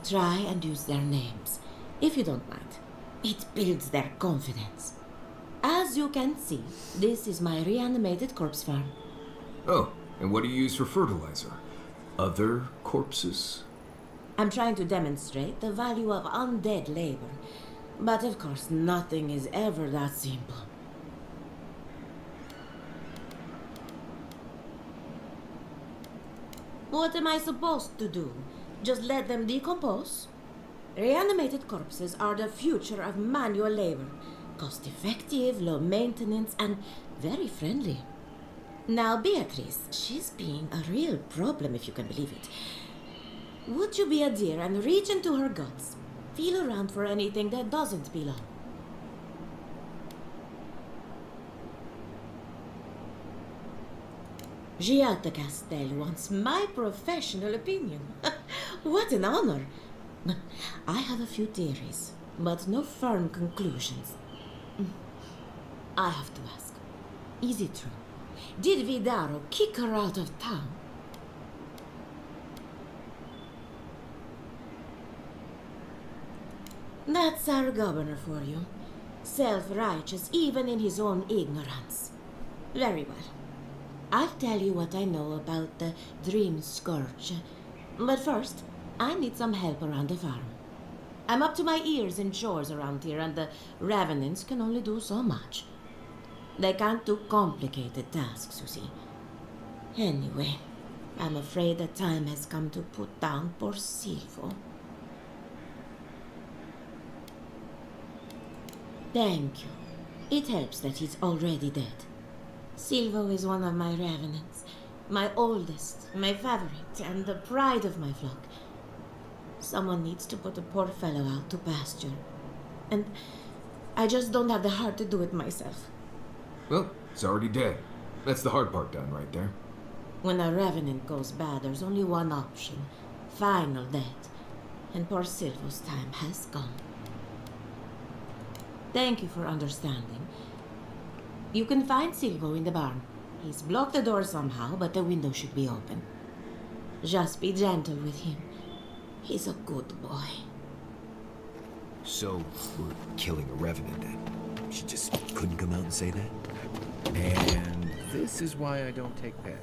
Try and use their names, if you don't mind. It builds their confidence. As you can see, this is my reanimated corpse farm. Oh, and what do you use for fertilizer? Other corpses? I'm trying to demonstrate the value of undead labor, but of course nothing is ever that simple. What am I supposed to do? Just let them decompose? Reanimated corpses are the future of manual labor. Cost-effective, low maintenance, and very friendly. Now, Beatrice, she's being a real problem, if you can believe it. Would you be a dear and reach into her guts? Feel around for anything that doesn't belong. Gialta Castel wants my professional opinion. What an honor! I have a few theories, but no firm conclusions. I have to ask, is it true? Did Vidaro kick her out of town? That's our governor for you. Self-righteous even in his own ignorance. Very well. I'll tell you what I know about the Dream Scourge. But first, I need some help around the farm. I'm up to my ears in chores around here, and the Revenants can only do so much. They can't do complicated tasks, you see. Anyway, I'm afraid the time has come to put down poor Silvo. Thank you. It helps that he's already dead. Silvo is one of my Revenants, my oldest, my favorite, and the pride of my flock. Someone needs to put the poor fellow out to pasture. And I just don't have the heart to do it myself. Well, it's already dead. That's the hard part done right there. When a Revenant goes bad, there's only one option. Final death. And poor Silvo's time has come. Thank you for understanding. You can find Silvo in the barn. He's blocked the door somehow, but the window should be open. Just be gentle with him. He's a good boy. So, we're killing a Revenant then? She just couldn't come out and say that? And this is why I don't take pets.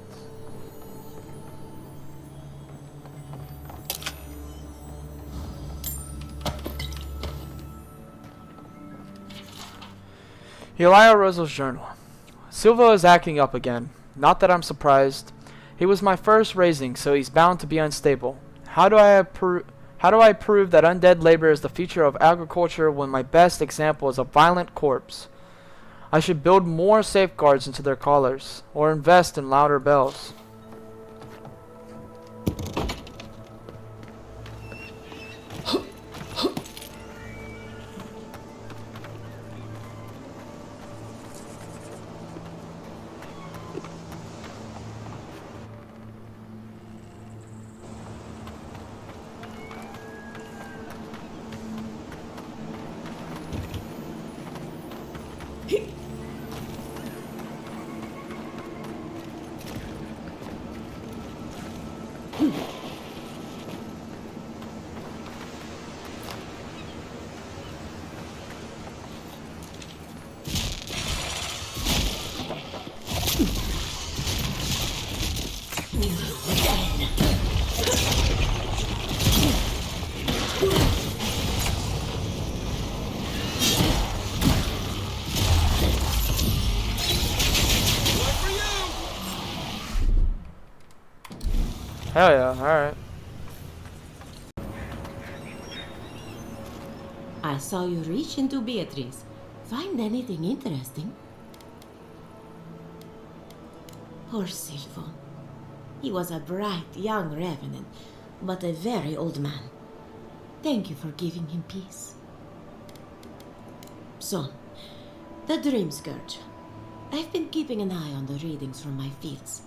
Elia Rose's journal. Silvo is acting up again. Not that I'm surprised. He was my first raising, so he's bound to be unstable. How do I prove that undead labor is the future of agriculture when my best example is a violent corpse? I should build more safeguards into their collars, or invest in louder bells. Hell yeah, alright. I saw you reach into Beatrice. Find anything interesting? Poor Silvo. He was a bright young revenant, but a very old man. Thank you for giving him peace. So, the Dream Scourge. I've been keeping an eye on the readings from my fields.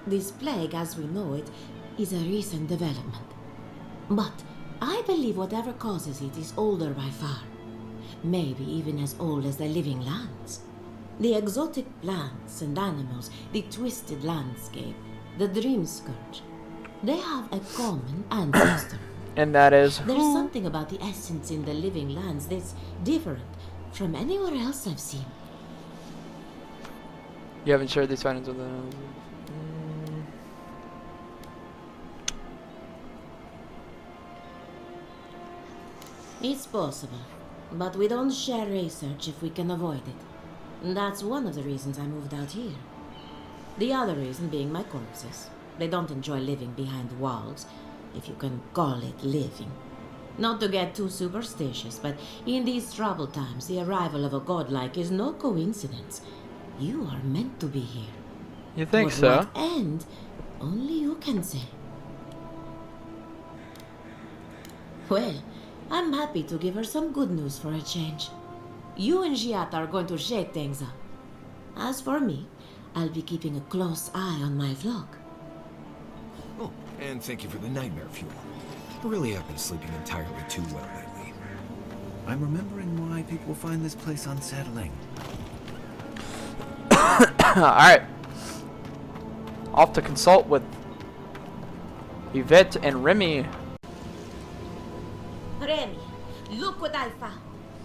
This plague, as we know it, is a recent development. But I believe whatever causes it is older by far. Maybe even as old as the living lands. The exotic plants and animals, the twisted landscape, the Dream Scourge. They have a common ancestor. And that is There's something about the essence in the living lands that's different from anywhere else I've seen. You haven't shared these findings with them. It's possible, but we don't share research if we can avoid it. That's one of the reasons I moved out here. The other reason being my corpses. They don't enjoy living behind walls, if you can call it living. Not to get too superstitious, but in these troubled times, the arrival of a godlike is no coincidence. You are meant to be here. You think But so? what end, only you can say. Well, I'm happy to give her some good news for a change. You and Giat are going to shake things up. As for me, I'll be keeping a close eye on my flock. Oh, and thank you for the nightmare fuel. I really have been sleeping entirely too well lately. I'm remembering why people find this place unsettling. Alright. Off to consult with Yvette and Remy. Remy, look what I found.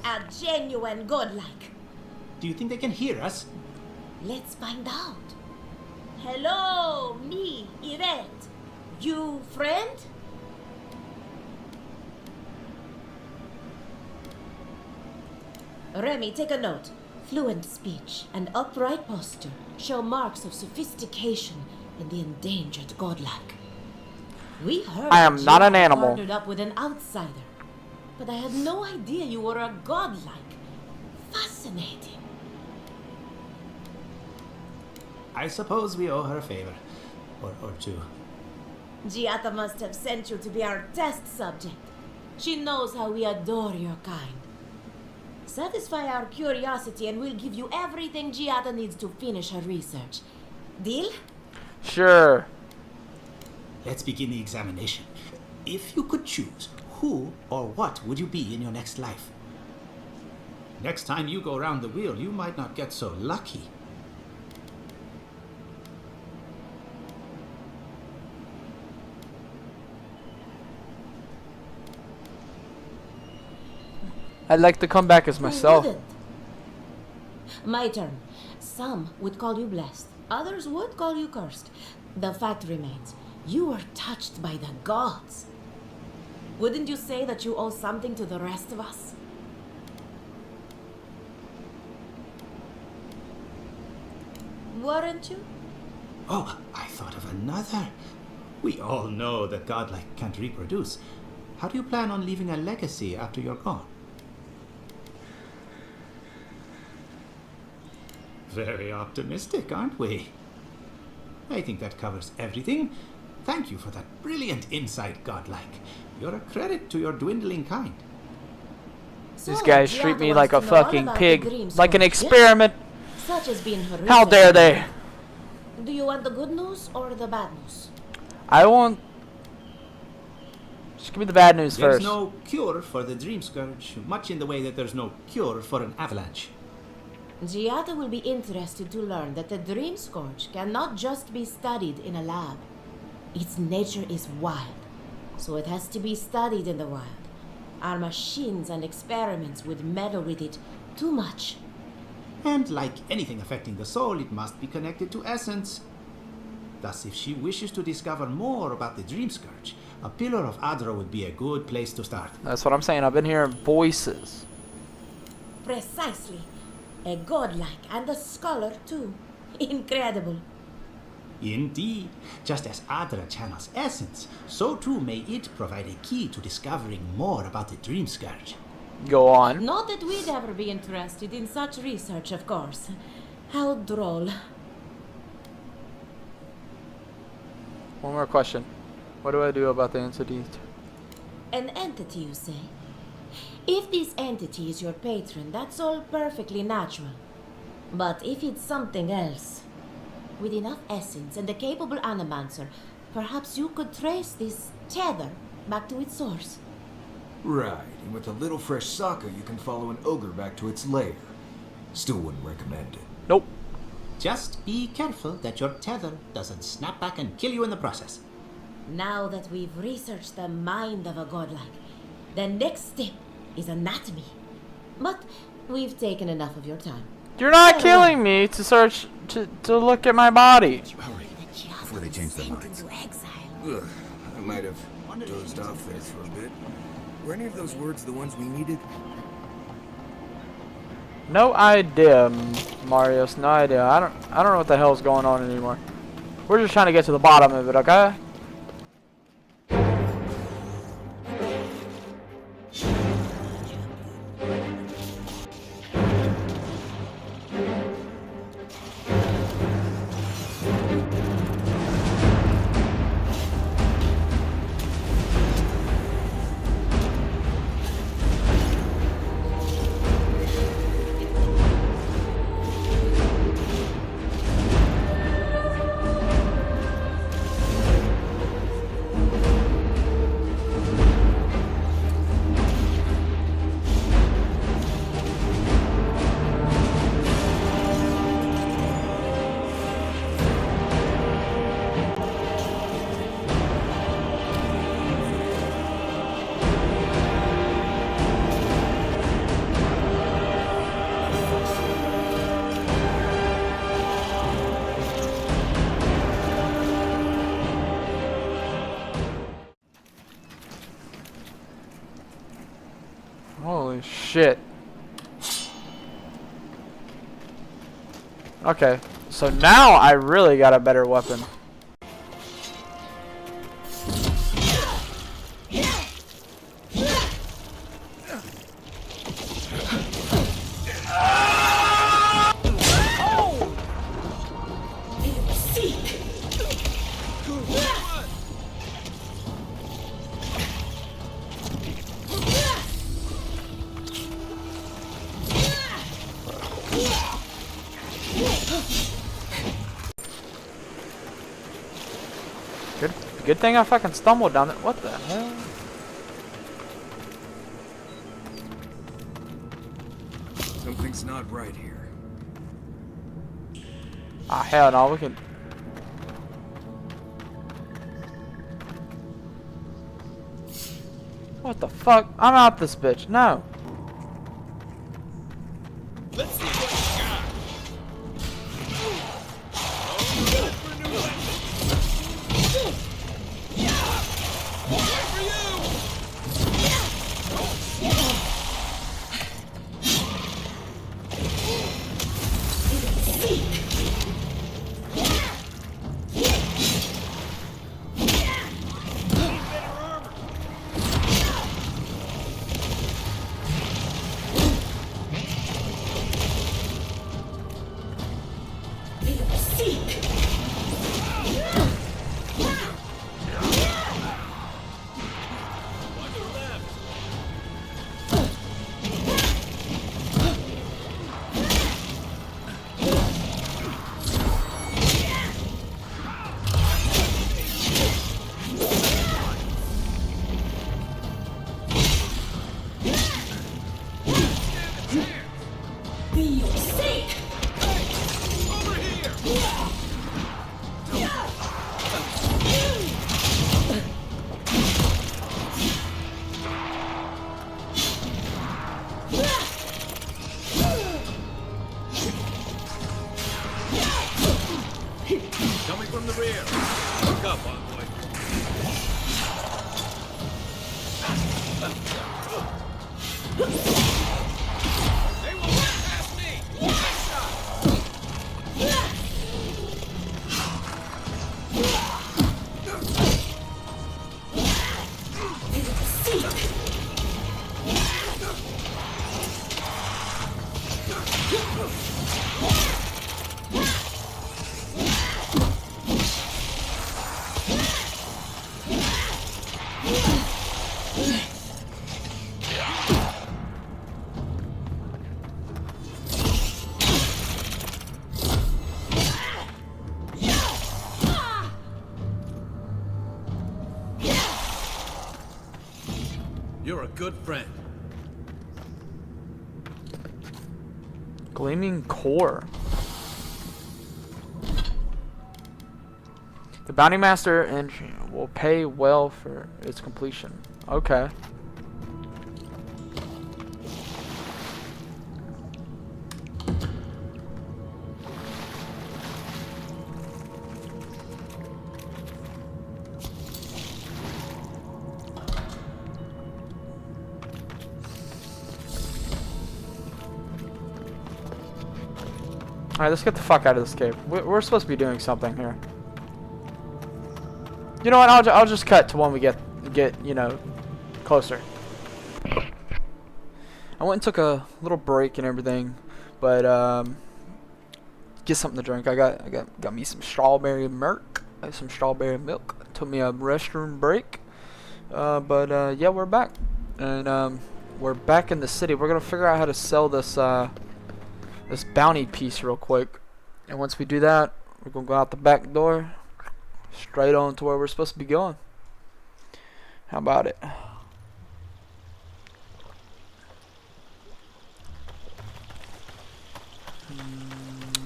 A genuine godlike. Do you think they can hear us? Let's find out. Hello, me, Yvette. You friend? Remy, take a note. Fluent speech and upright posture show marks of sophistication in the endangered godlike. We heard I am that not you an animal. partnered up with an outsider, but I had no idea you were a godlike. Fascinating. I suppose we owe her a favor. Or two. Giata must have sent you to be our test subject. She knows how we adore your kind. Satisfy our curiosity and we'll give you everything Giata needs to finish her research. Deal? Sure. Let's begin the examination. If you could choose, who or what would you be in your next life? Next time you go around the wheel, you might not get so lucky. I'd like to come back as myself. Who wouldn't? My turn. Some would call you blessed. Others would call you cursed. The fact remains, you were touched by the gods. Wouldn't you say that you owe something to the rest of us? Weren't you? Oh, I thought of another. We all know that godlike can't reproduce. How do you plan on leaving a legacy after you're gone? Very optimistic, aren't we? I think that covers everything. Thank you for that brilliant insight, godlike. You're a credit to your dwindling kind. These guys Giata treat me wants like to a know all fucking about the pig, dream like an scourge, experiment. yes? Such has been her How research. dare they? Do you want the good news or the bad news? I want. Just give me the bad news There's first. no cure for the dream scourge, much in the way that there's no cure for an avalanche. Giata will be interested to learn that the Dream Scourge cannot just be studied in a lab. Its nature is wild, so it has to be studied in the wild. Our machines and experiments would meddle with it too much. And like anything affecting the soul, it must be connected to essence. Thus, if she wishes to discover more about the Dream Scourge, a Pillar of Adra would be a good place to start. That's what I'm saying. I've been hearing voices. Precisely. A godlike and a scholar too. Incredible. Indeed. Just as Adra channels essence, so too may it provide a key to discovering more about the Dream Scourge. Go on. Not that we'd ever be interested in such research, of course. How droll. One more question. What do I do about the entity? An entity, you say? If this entity is your patron, that's all perfectly natural. But if it's something else, with enough essence and a capable animancer, perhaps you could trace this tether back to its source. Right, and with a little fresh sake, you can follow an ogre back to its lair. Still wouldn't recommend it. Nope. Just be careful that your tether doesn't snap back and kill you in the process. Now that we've researched the mind of a godlike, the next step is anatomy. But we've taken enough of your time. You're not killing me to search to look at my body. Hurry, before they change their minds. Ugh, I might have dozed off there for a bit. Were any of those words the ones we needed? No idea, Marius. No idea. I don't know what the hell's going on anymore. We're just trying to get to the bottom of it, okay? Holy shit. Okay, so now I really got a better weapon. Good thing I fucking stumbled down it. What the hell? Something's not right here. Ah, hell no, we can... What the fuck? I'm out this bitch. No. Let's see what you got. Coming from the rear. Look up, envoy. They will run past me. Nice shot. You're a good friend. Gleaming core. The bounty master and will pay well for its completion. Okay. Alright, let's get the fuck out of this cave. We're supposed to be doing something here. You know what? I'll just cut to when we get you know, closer. I went and took a little break and everything, but get something to drink. I got me some strawberry milk, some strawberry milk. Took me a restroom break, but yeah, we're back, and we're back in the city. We're gonna figure out how to sell this this bounty piece real quick, and once we do that, we're gonna go out the back door, straight on to where we're supposed to be going. How about it?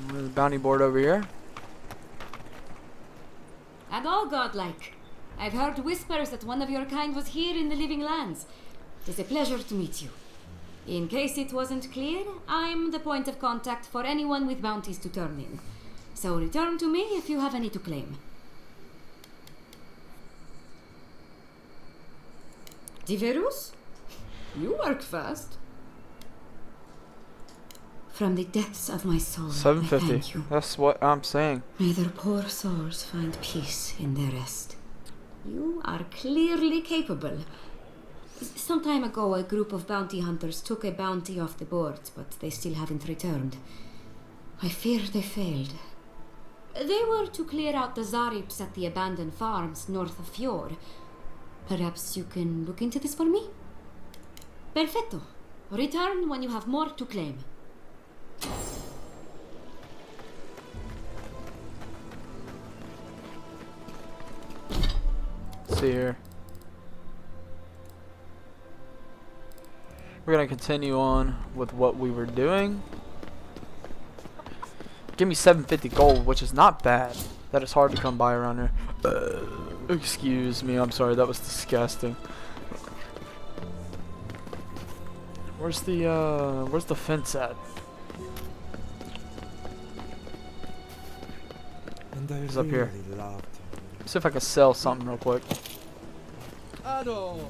There's a bounty board over here. And all godlike. I've heard whispers that one of your kind was here in the living lands. It is a pleasure to meet you. In case it wasn't clear, I'm the point of contact for anyone with bounties to turn in. So return to me if you have any to claim. Diverus? You work fast. From the depths of my soul, I 750. thank you. That's what I'm saying. May their poor souls find peace in their rest. You are clearly capable. Some time ago, a group of bounty hunters took a bounty off the board, but they still haven't returned. I fear they failed. They were to clear out the Zarips at the abandoned farms north of Fjord. Perhaps you can look into this for me? Perfecto. Return when you have more to claim. Let's see here. We're gonna continue on with what we were doing. Give me 750 gold, which is not bad. That is hard to come by around here. Excuse me, I'm sorry, that was disgusting. Where's the fence at? It's up here. See if I can sell something real quick. Ado!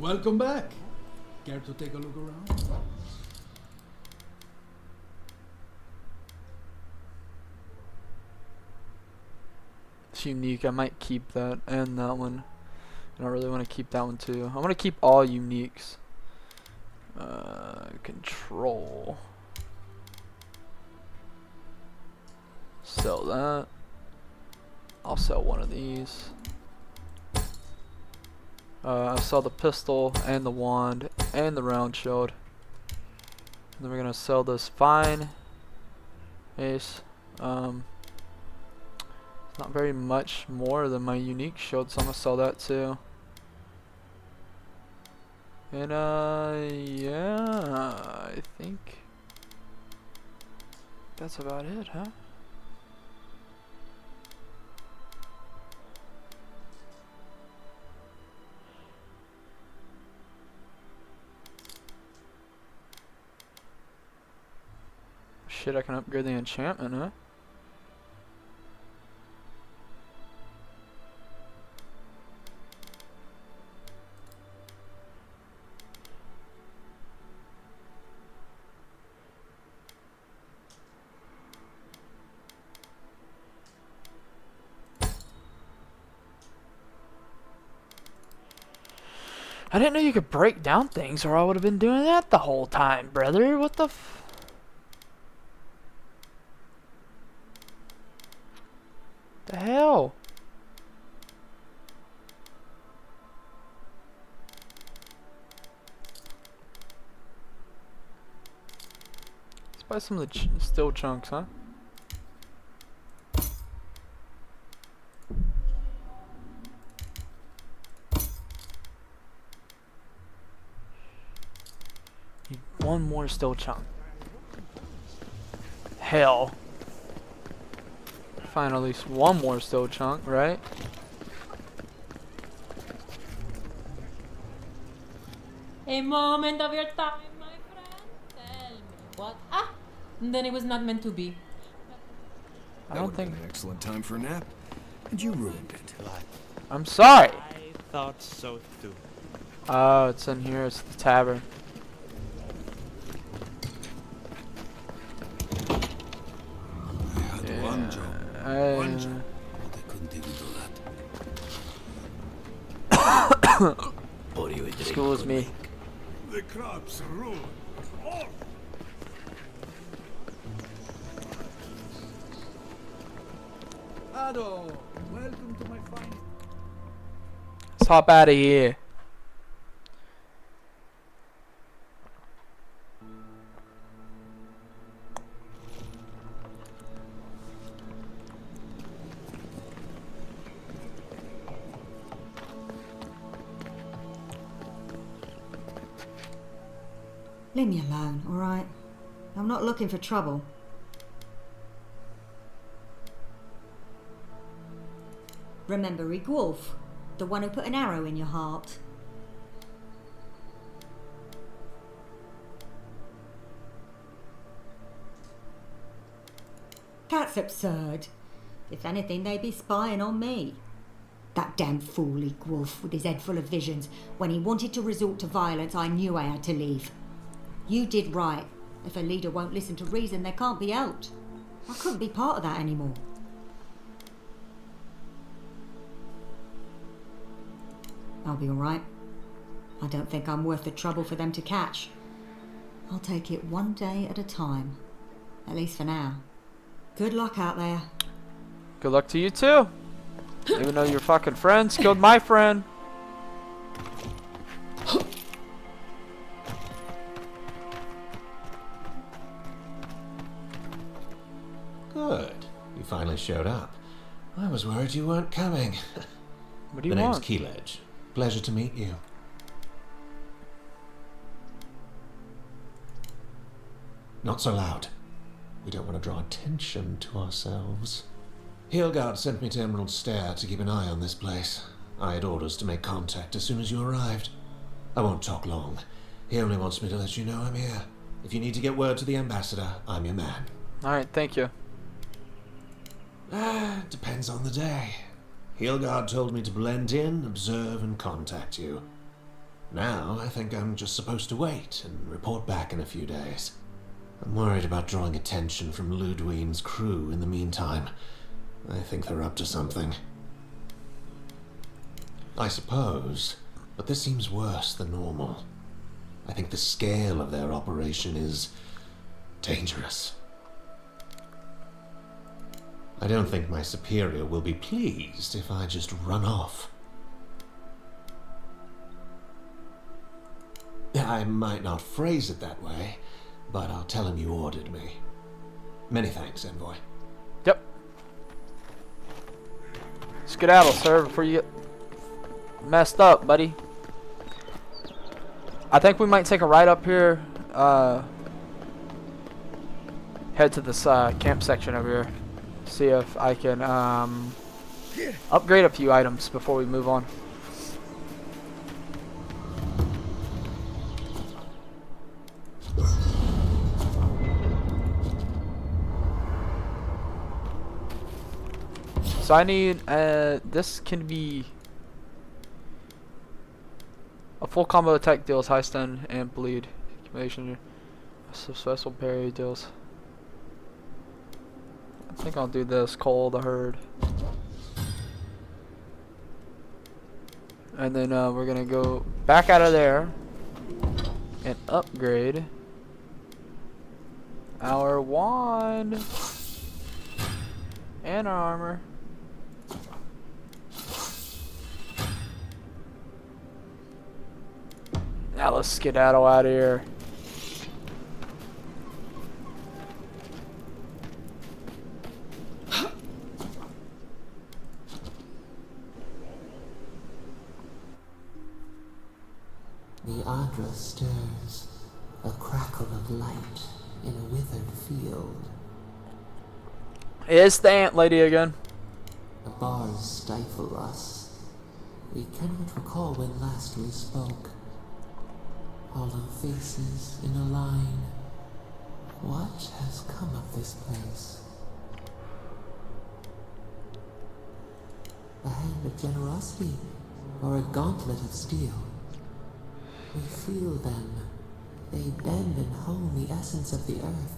Welcome back. Care to take a look around? It's unique. I might keep that and that one. I don't really want to keep that one too. I want to keep all uniques. Control. Sell that. I'll sell one of these. I'll sell the pistol and the wand and the round shield. And then we're gonna sell this fine ace. It's not very much more than my unique shield, so I'm gonna sell that too. And yeah, I think that's about it, huh? Shit, I can upgrade the enchantment, huh? I didn't know you could break down things, or I would have been doing that the whole time, brother. What the f... The hell? Let's buy some of the steel chunks, huh? Need one more steel chunk. Hell. Find at least one more steel chunk, right? A moment of your time, my friend. Tell me what? Ah, then it was not meant to be. I don't think. An excellent time for a nap, and you ruined it. I'm sorry. I thought so too. Oh, it's in here. It's the tavern. One job. One job. But I couldn't even do that. Pour you a drink. Excuse me. The crops ruined. All. Ado, welcome to my fine. Let's hop out of here. Leave me alone, alright? I'm not looking for trouble. Remember Rick Wolf, the one who put an arrow in your heart? That's absurd. If anything, they'd be spying on me. That damn fool Rick Wolf with his head full of visions. When he wanted to resort to violence, I knew I had to leave. You did right. If a leader won't listen to reason, they can't be helped. I couldn't be part of that anymore. I'll be alright. I don't think I'm worth the trouble for them to catch. I'll take it one day at a time. At least for now. Good luck out there. Good luck to you too. Even though your fucking friends killed my friend. Good. You finally showed up. I was worried you weren't coming. What do you The name's want? Keeledge. Pleasure to meet you. Not so loud. We don't want to draw attention to ourselves. Hilgard sent me to Emerald Stair to keep an eye on this place. I had orders to make contact as soon as you arrived. I won't talk long. He only wants me to let you know I'm here. If you need to get word to the ambassador, I'm your man. Alright, thank you. Depends on the day. Hilgard told me to blend in, observe, and contact you. Now, I think I'm just supposed to wait and report back in a few days. I'm worried about drawing attention from Ludwine's crew in the meantime. I think they're up to something. I suppose, but this seems worse than normal. I think the scale of their operation is dangerous. I don't think my superior will be pleased if I just run off. I might not phrase it that way, but I'll tell him you ordered me. Many thanks, Envoy. Yep. Skedaddle, sir, before you get messed up, buddy. I think we might take a ride up here. Head to this camp section over here. See if I can upgrade a few items before we move on. So I need, this can be a full combo attack deals high stun and bleed. Accumulation, successful parry deals. I think I'll do this, Call the Herd. And then we're gonna go back out of there and upgrade our wand and our armor. Now let's skedaddle out of here. The Adra stirs, a crackle of light in a withered field. It's the ant lady again. The bars stifle us. We cannot recall when last we spoke. Hollow faces in a line. What has come of this place? A hand of generosity, or a gauntlet of steel? We feel them. They bend and hone the essence of the earth.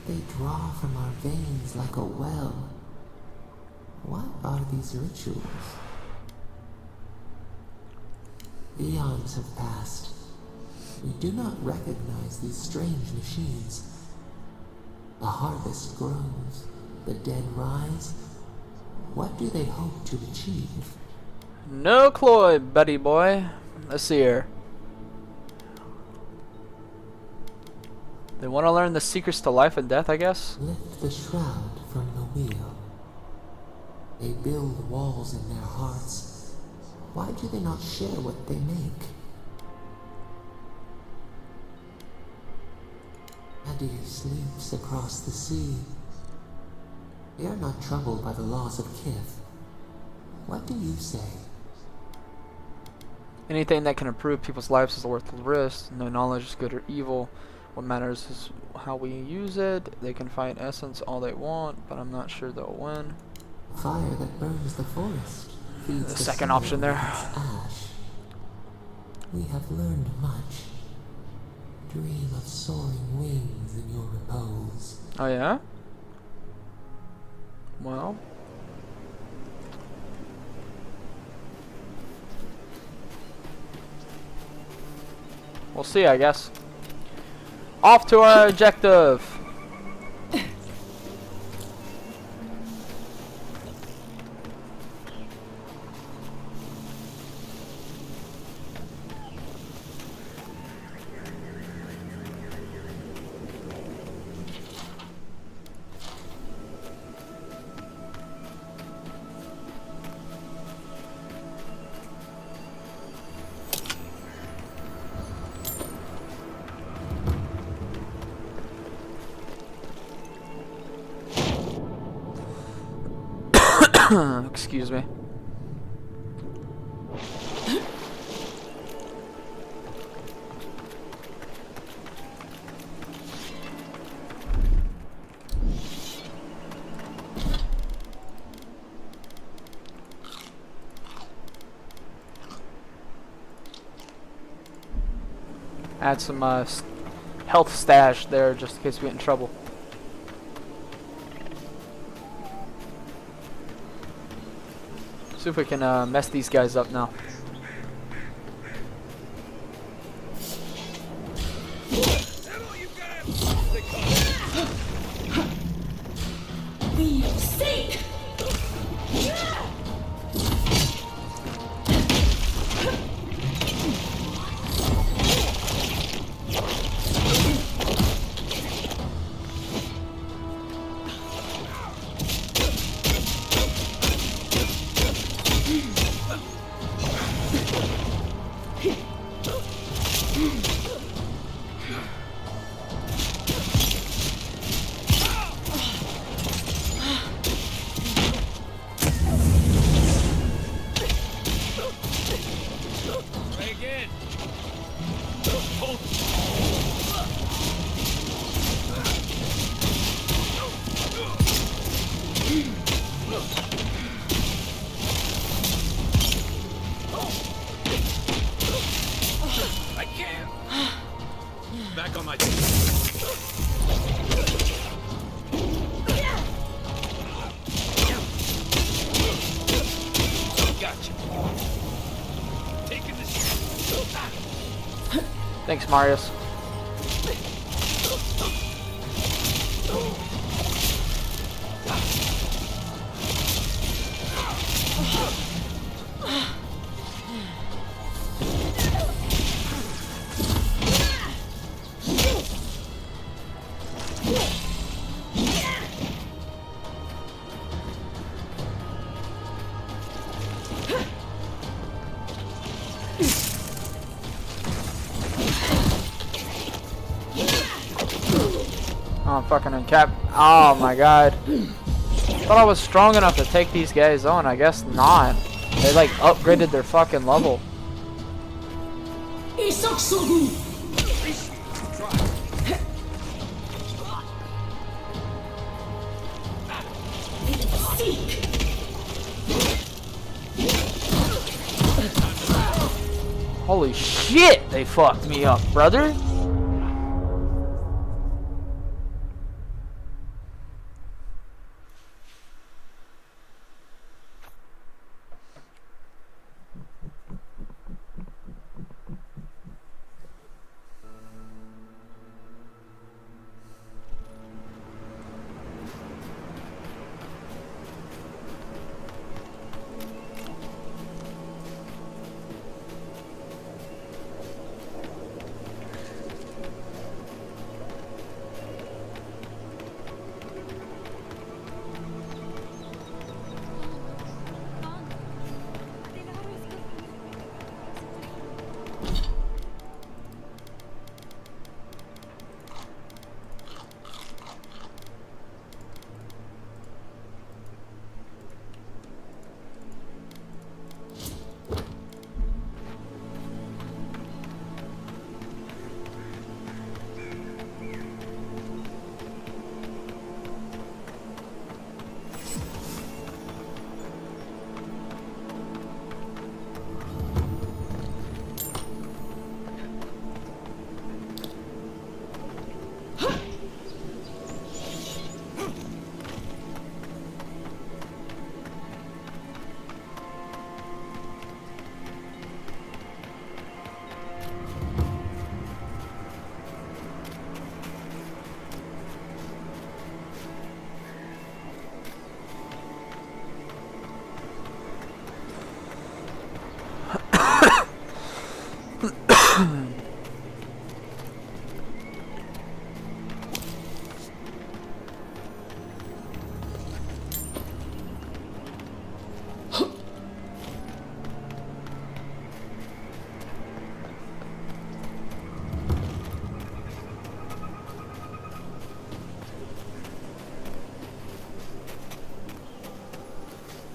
They draw from our veins like a well. What are these rituals? Eons have passed. We do not recognize these strange machines. The harvest grows. The dead rise. What do they hope to achieve? No clue, buddy boy. Let's see here. They want to learn the secrets to life and death, I guess. Lift the shroud from the wheel. They build walls in their hearts. Why do they not share what they make? Adir sleeps across the sea. They are not troubled by the laws of Kith. What do you say? Anything that can improve people's lives is worth the risk. No knowledge is good or evil. What matters is how we use it. They can fight essence all they want, but I'm not sure they'll win. Fire that burns the forest feeds The second option there. Ash. We have learned much. Dream of soaring wings in your repose. Oh yeah? Well. We'll see, I guess. Off to our objective. Excuse me. Add some health stash there just in case we get in trouble. See if we can mess these guys up now. We see. I can't. Back on my. Gotcha. Taking this. Thanks, Marius. Oh, fucking uncap. Oh my god. Thought I was strong enough to take these guys on. I guess not. They like upgraded their fucking level. Holy shit, they fucked me up, brother.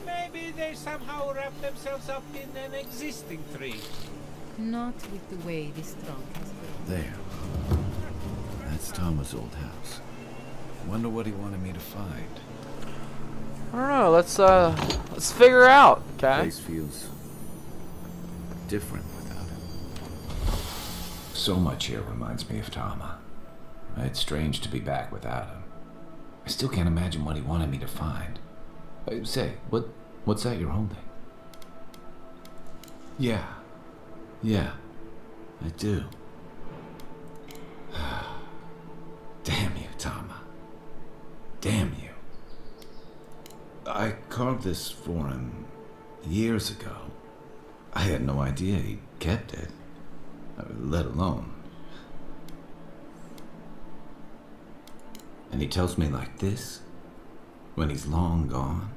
Maybe they somehow wrap themselves up in an existing tree. Not with the way this trunk has grown. There. That's Thomas' old house. Wonder what he wanted me to find. I don't know. Let's figure out. Okay. Place feels different without him. So much here reminds me of Tama. It's strange to be back without him. I still can't imagine what he wanted me to find. Say, what's that you're holding? Yeah, I do. Damn you, Tama. Damn you. I carved this for him years ago. I had no idea he kept it, let alone. And he tells me like this, when he's long gone,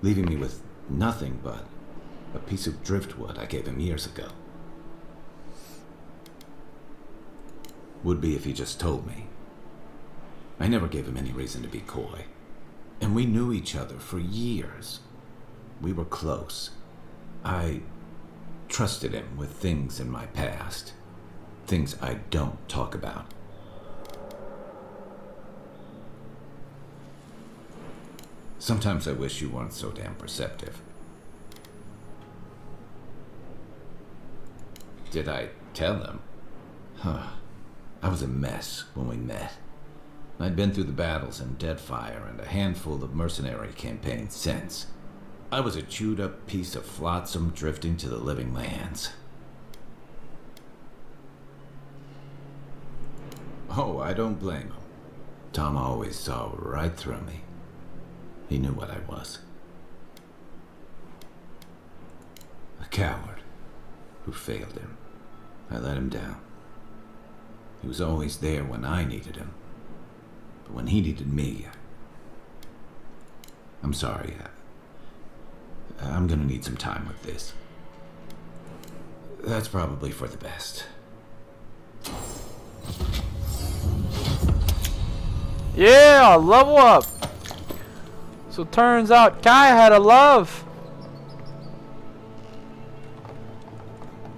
leaving me with nothing but a piece of driftwood I gave him years ago. Would be if he just told me. I never gave him any reason to be coy. And we knew each other for years. We were close. I trusted him with things in my past. Things I don't talk about. Sometimes I wish you weren't so damn perceptive. Did I tell him? I was a mess when we met. I'd been through the battles in Deadfire and a handful of mercenary campaigns since. I was a chewed-up piece of flotsam drifting to the living lands. Oh, I don't blame him. Tom always saw right through me. He knew what I was. A coward who failed him. I let him down. He was always there when I needed him. But when he needed me, I'm sorry. I'm gonna need some time with this. That's probably for the best. Yeah, level up. So turns out Kai had a love.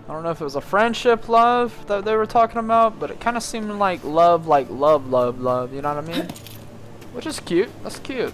I don't know if it was a friendship love that they were talking about, but it kind of seemed like love, love. You know what I mean? Which is cute. That's cute.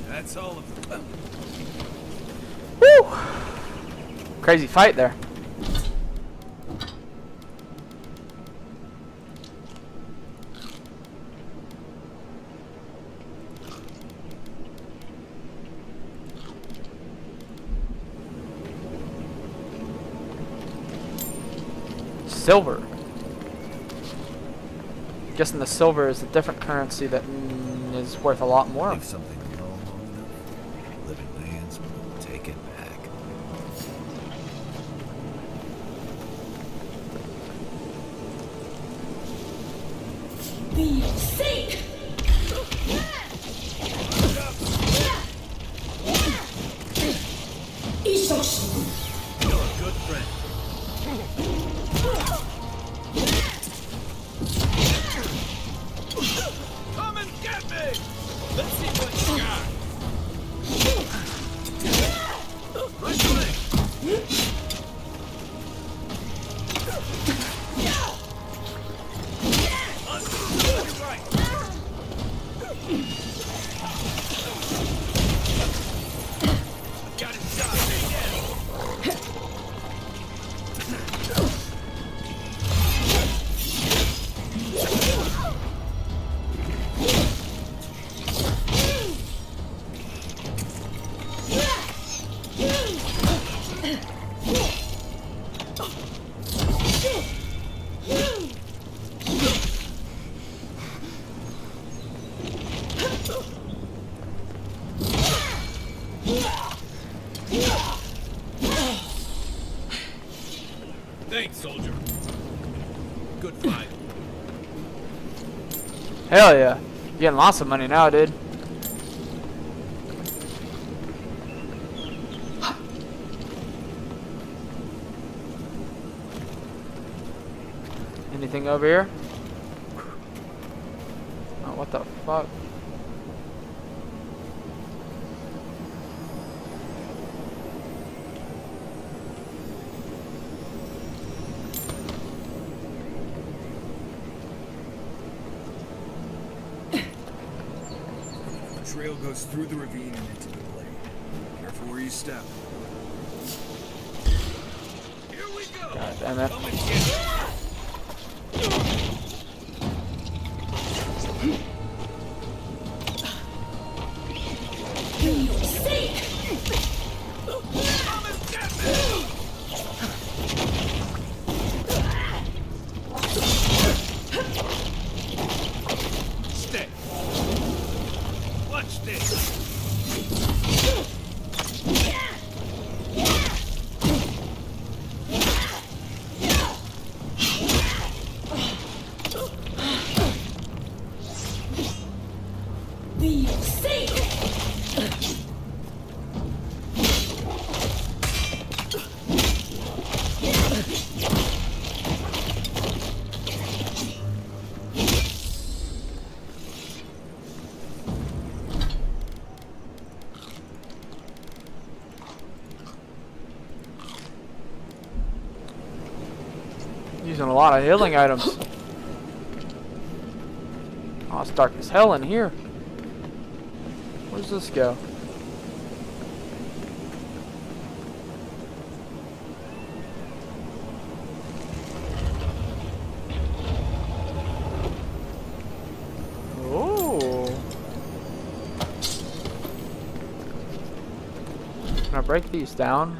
That's all of them. Woo! Crazy fight there. Silver. Guessing the silver is a different currency that is worth a lot more. If something long enough, living lands will take it back. Be safe. You're a good friend. Come and get me! Let's see what you got. Right leg. Got it shot. Stay down. Thanks, soldier. Good fight. Hell yeah. You're getting lots of money now, dude. Anything over here? Oh, what the fuck? The trail goes through the ravine and into the glade. Careful where you step. Here we go. God damn it. Come and get it. Come and get me! Stay. Watch this. Using a lot of healing items. Oh, it's dark as hell in here. Where's this go? Oh. Can I break these down?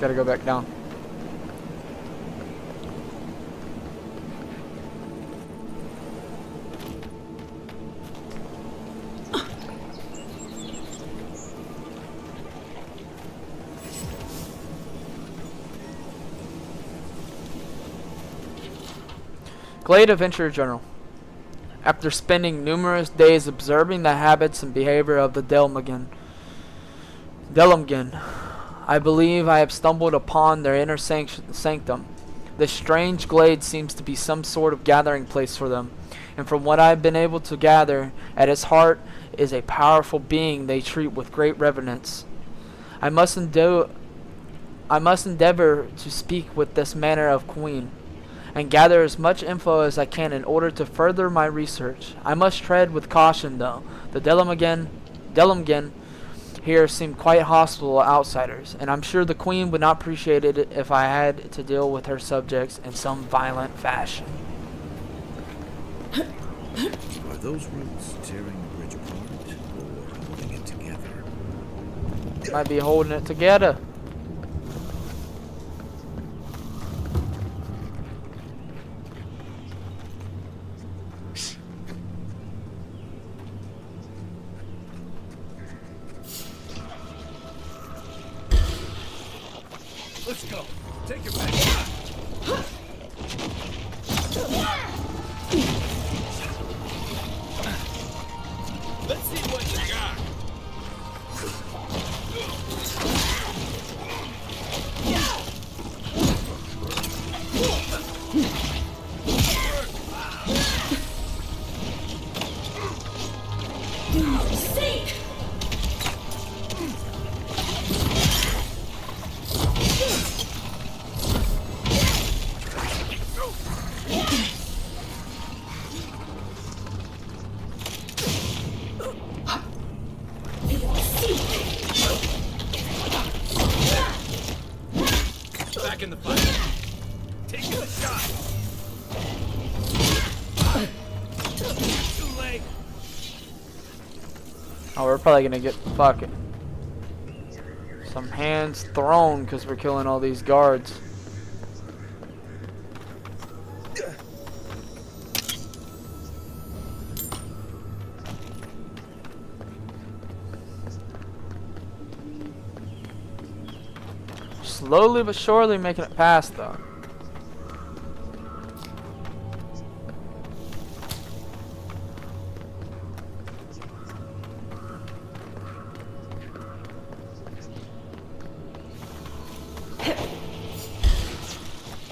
Gotta go back down. Glade Adventure Journal. After spending numerous days observing the habits and behavior of the Delmgen, I believe I have stumbled upon their inner sanctum. This strange glade seems to be some sort of gathering place for them, and from what I have been able to gather, at its heart is a powerful being they treat with great reverence. I must endeavor to speak with this manner of queen, and gather as much info as I can in order to further my research. I must tread with caution, though. The Delmgen here seem quite hostile to outsiders, and I'm sure the queen would not appreciate it if I had to deal with her subjects in some violent fashion. Are those roots tearing the bridge apart or holding it together? Might be holding it together. Let's go. Take it back. Let's see what you got. Sink! Back in the fight. Taking the shot. Too late. Oh, we're probably gonna get fucking some hands thrown because we're killing all these guards. Slowly but surely making it past though.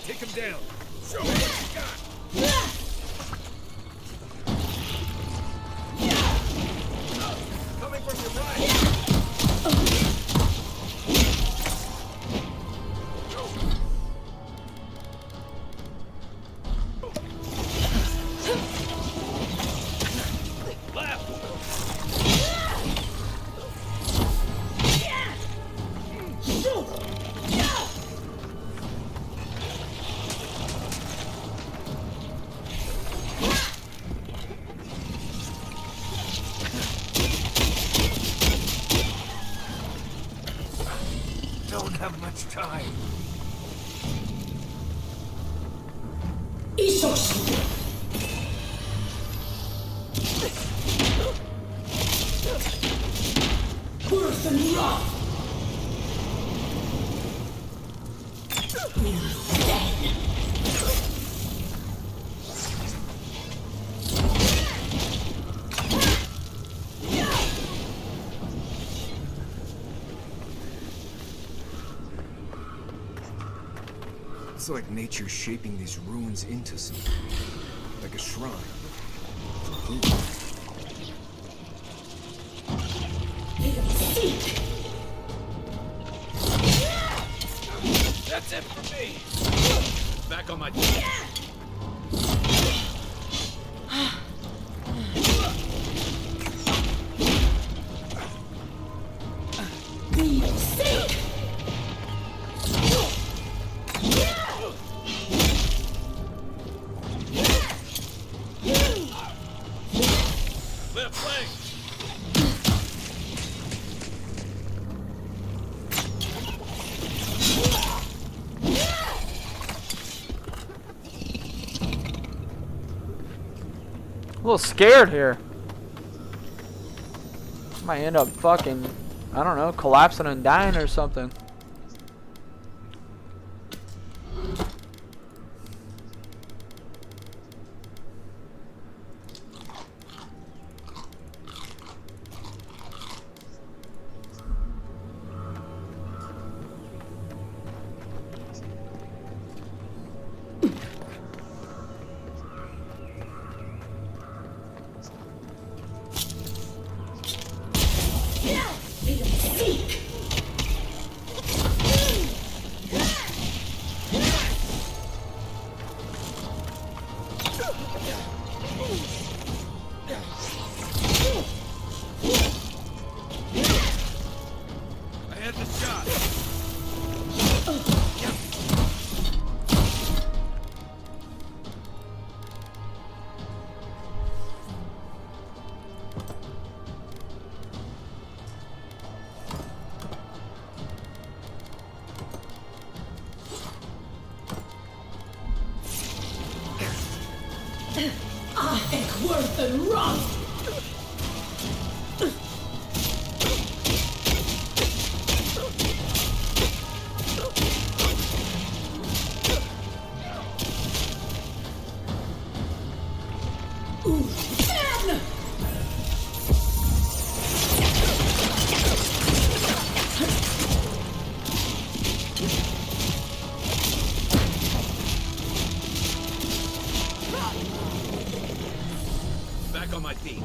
Take him down. Show me what you got. Coming from your right. Don't have much time. Worse than rough! It's like nature shaping these ruins into something. Like a shrine. For who? That's it for me! Back on my feet. Left leg! A little scared here. Might end up fucking, I don't know, collapsing and dying or something. I had the shot! Worth and run! Back on my feet.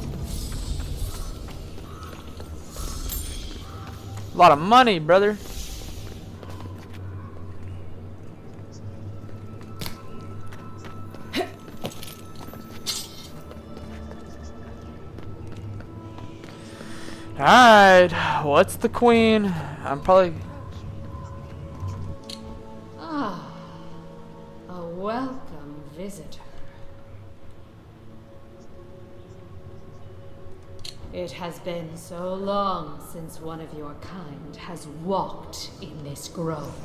A lot of money, brother. Alright, what's the queen? I'm probably... Ah, a welcome visitor. It has been so long since one of your kind has walked in this grove.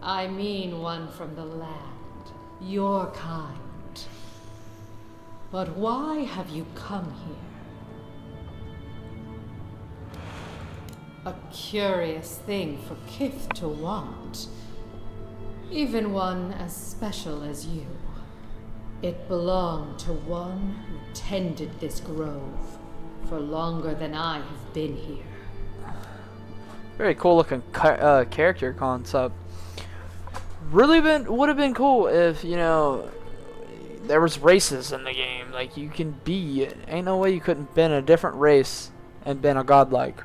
I mean one from the land, your kind. But why have you come here? A curious thing for Kith to want. Even one as special as you. It belonged to one who tended this grove for longer than I have been here. Very cool looking character concept. Really would have been cool if, you know, there was races in the game. Like, you can be, ain't no way you couldn't been a different race and been a godlike.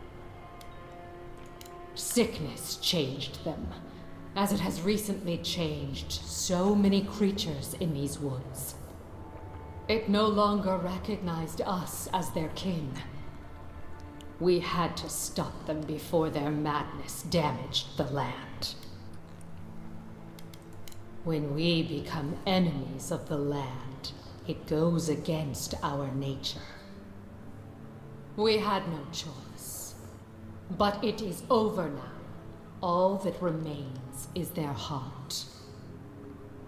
Sickness changed them, as it has recently changed so many creatures in these woods. It no longer recognized us as their kin. We had to stop them before their madness damaged the land. When we become enemies of the land, it goes against our nature. We had no choice. But it is over now. All that remains is their heart.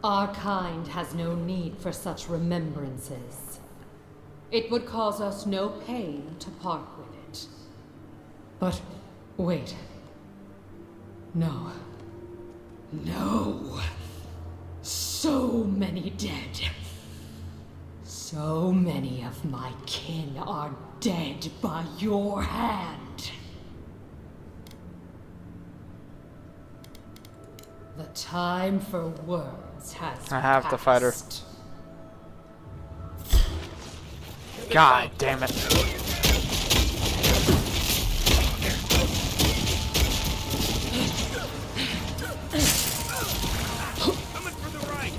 Our kind has no need for such remembrances. It would cause us no pain to part with it. But wait. No. No. So many dead. So many of my kin are dead by your hand. The time for words has I have to fight her. passed. God damn it. Coming from the right.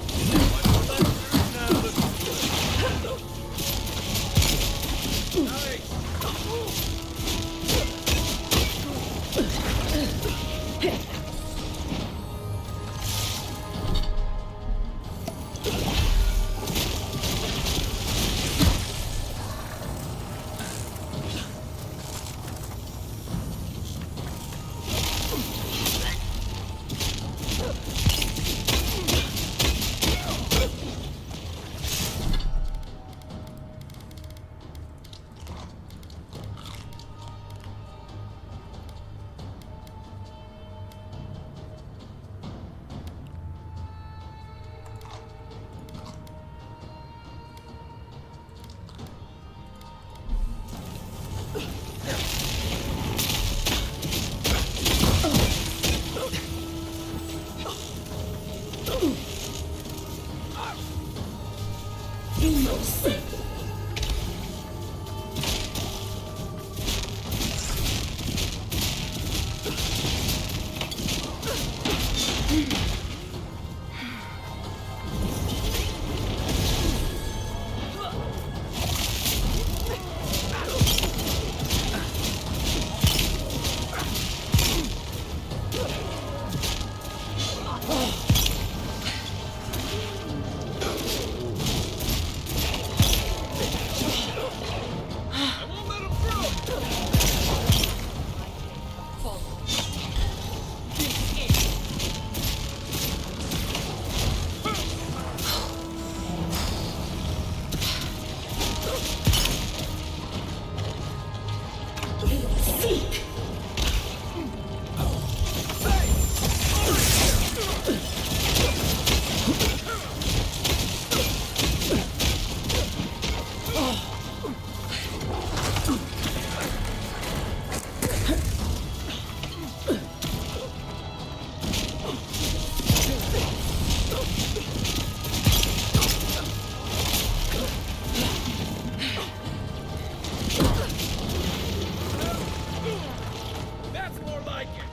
That's more like it.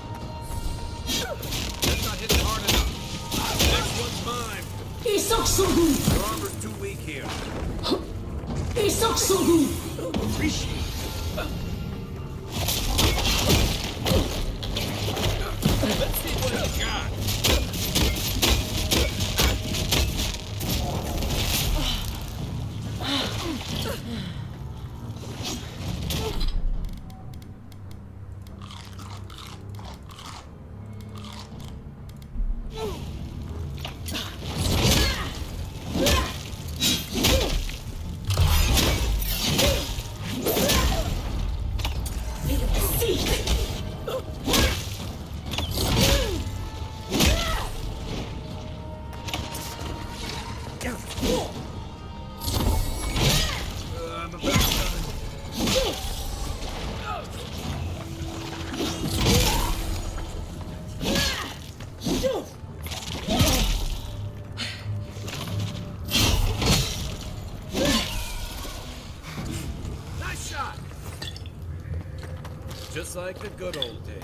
That's not hitting hard enough. Next one's mine. Your armor's too weak here. Appreciate it. Let's see what you got. I'm about done. Nice shot. Just like the good old days.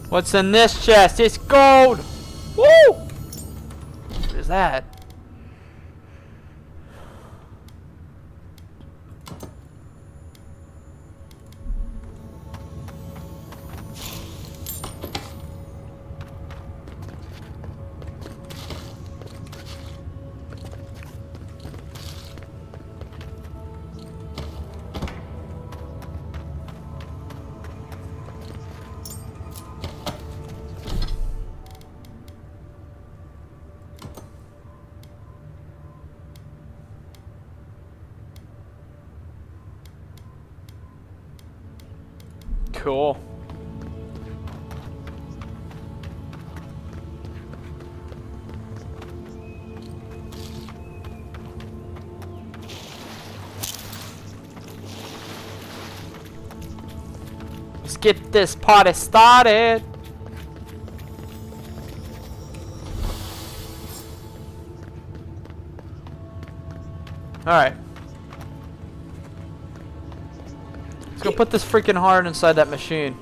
What's in this chest? It's gold! Woo! What is that? Cool. Let's get this party started. Alright. Let's go put this freaking heart inside that machine.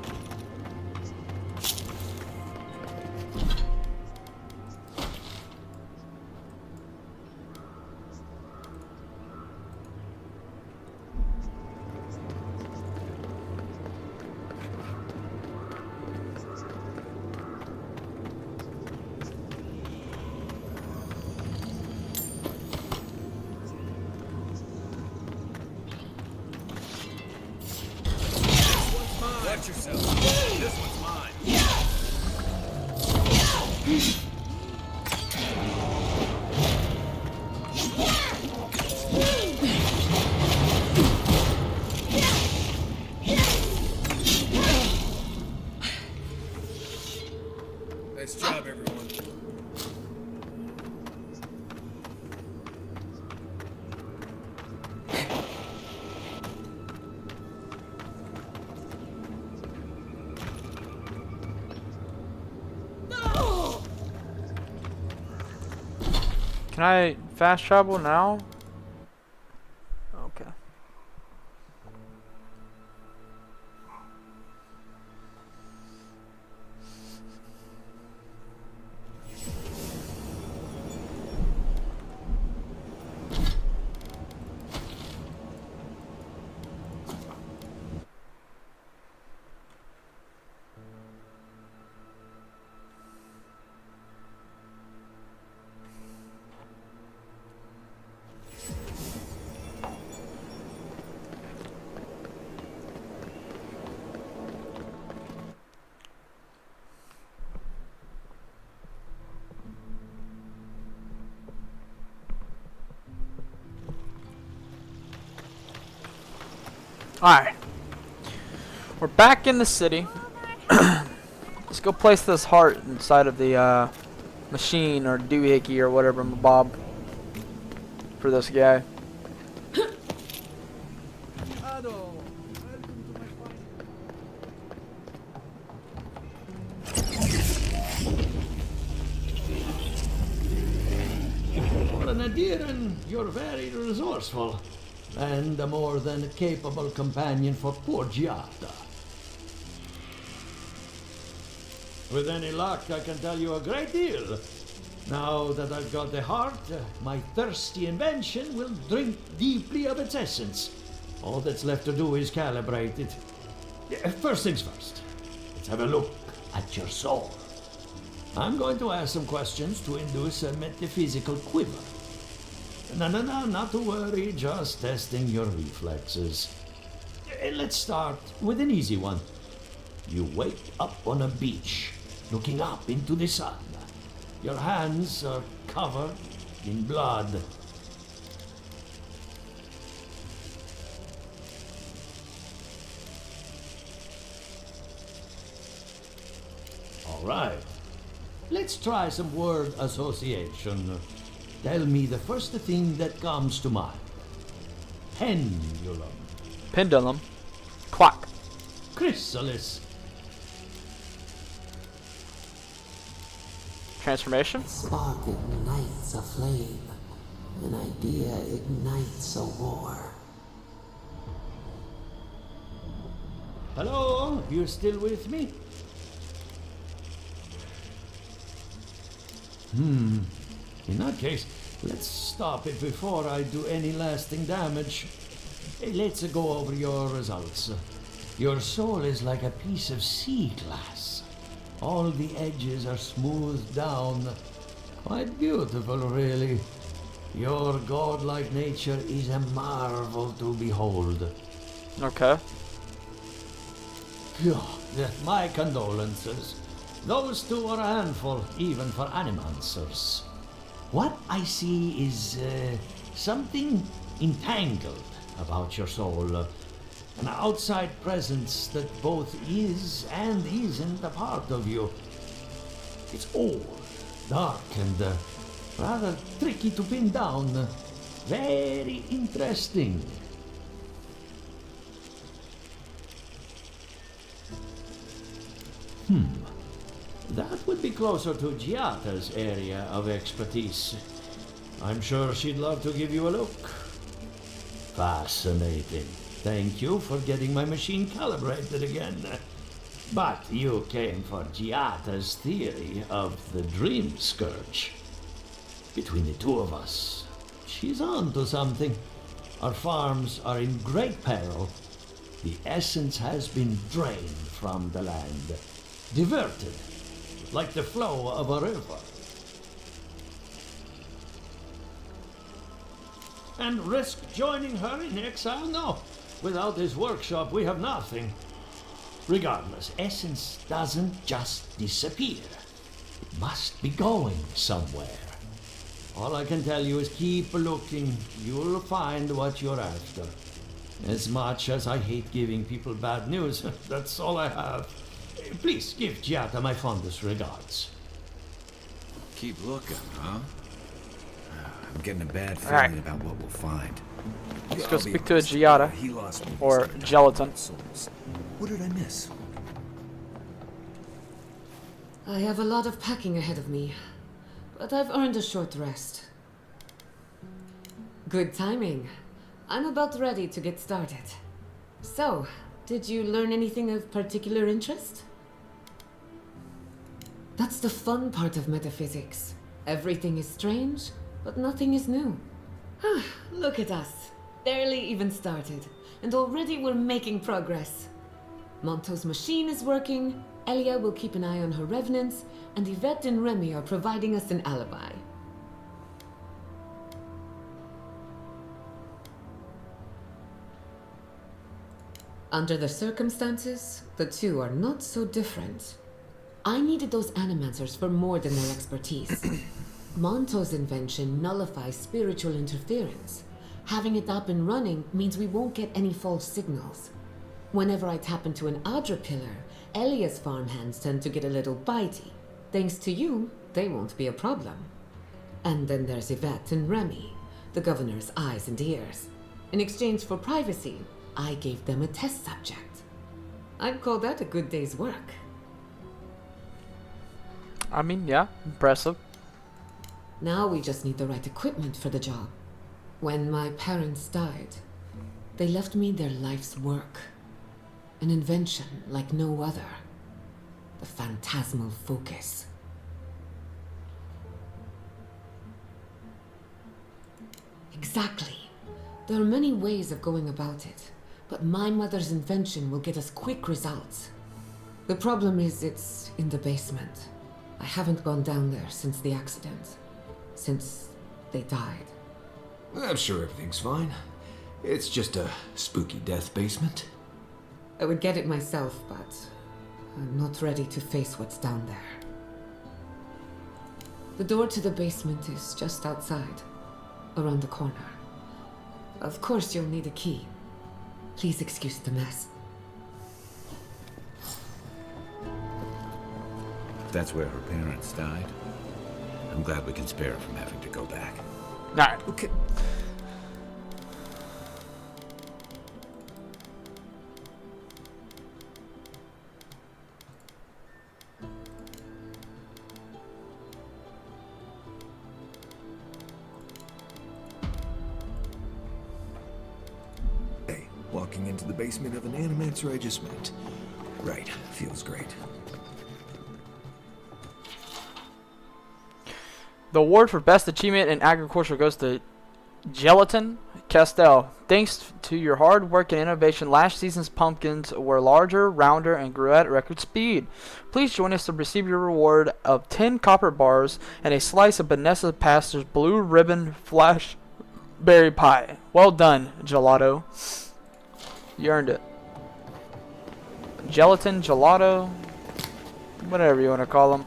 Watch yourself. This one's mine. Nice job, everyone. Can I fast travel now? Okay. Alright. We're back in the city. Let's go place this heart inside of the machine or doohickey or whatever bob for this guy. For an Adiran, you're very resourceful. And a more than capable companion for poor Giada. With any luck, I can tell you a great deal. Now that I've got the heart, my thirsty invention will drink deeply of its essence. All that's left to do is calibrate it. First things first, let's have a look at your soul. I'm going to ask some questions to induce a metaphysical quiver. No, not to worry, just testing your reflexes. Let's start with an easy one. You wake up on a beach, looking up into the sun. Your hands are covered in blood. All right. Let's try some word association. Tell me the first thing that comes to mind. Pendulum. Pendulum. Clock. Chrysalis. Transformation. Spark ignites a flame. An idea ignites a war. Hello? You still with me? In that case, let's stop it before I do any lasting damage. Let's go over your results. Your soul is like a piece of sea glass. All the edges are smoothed down. Quite beautiful, really. Your godlike nature is a marvel to behold. Okay. Phew, my condolences. Those two are a handful, even for animancers. What I see is something entangled about your soul. An outside presence that both is and isn't a part of you. It's old, dark, and rather tricky to pin down. Very interesting. That would be closer to Giata's area of expertise. I'm sure she'd love to give you a look. Fascinating. Thank you for getting my machine calibrated again. But you came for Giata's theory of the Dream Scourge. Between the two of us, she's on to something. Our farms are in great peril. The essence has been drained from the land, diverted, like the flow of a river. And risk joining her in exile? No. Without this workshop, we have nothing. Regardless, essence doesn't just disappear. It must be going somewhere. All I can tell you is keep looking. You'll find what you're after. As much as I hate giving people bad news, that's all I have. Please give Giata my fondest regards. Keep looking, huh? I'm getting a bad feeling about what we'll find. Let's go speak to a Giata. Or Gelatin. What did I miss? I have a lot of packing ahead of me, but I've earned a short rest. Good timing. I'm about ready to get started. So, did you learn anything of particular interest? That's the fun part of metaphysics. Everything is strange, but nothing is new. Look at us. Barely even started, and already we're making progress. Monto's machine is working, Elia will keep an eye on her revenants, and Yvette and Remy are providing us an alibi. Under the circumstances, the two are not so different. I needed those animancers for more than their expertise. Monto's invention nullifies spiritual interference. Having it up and running means we won't get any false signals. Whenever I tap into an Adra pillar, Elia's farmhands tend to get a little bitey. Thanks to you, they won't be a problem. And then there's Yvette and Remy, the governor's eyes and ears. In exchange for privacy, I gave them a test subject. I'd call that a good day's work. I mean, yeah, impressive. Now we just need the right equipment for the job. When my parents died, they left me their life's work. An invention like no other. The phantasmal focus. Exactly. There are many ways of going about it, but my mother's invention will get us quick results. The problem is it's in the basement. I haven't gone down there since the accident. Since they died. I'm sure everything's fine. It's just a spooky death basement. I would get it myself, but I'm not ready to face what's down there. The door to the basement is just outside, around the corner. Of course you'll need a key. Please excuse the mess. That's where her parents died. I'm glad we can spare her from having to go back. Alright. Okay. Hey, walking into the basement of an animancer I just met. Right, feels great. The award for best achievement in agriculture goes to Gelatin Castell. Thanks to your hard work and innovation, last season's pumpkins were larger, rounder, and grew at record speed. Please join us to receive your reward of 10 copper bars and a slice of Vanessa Pastor's blue ribbon flash berry pie. Well done, Gelato. You earned it. Gelatin, Gelato, whatever you want to call them.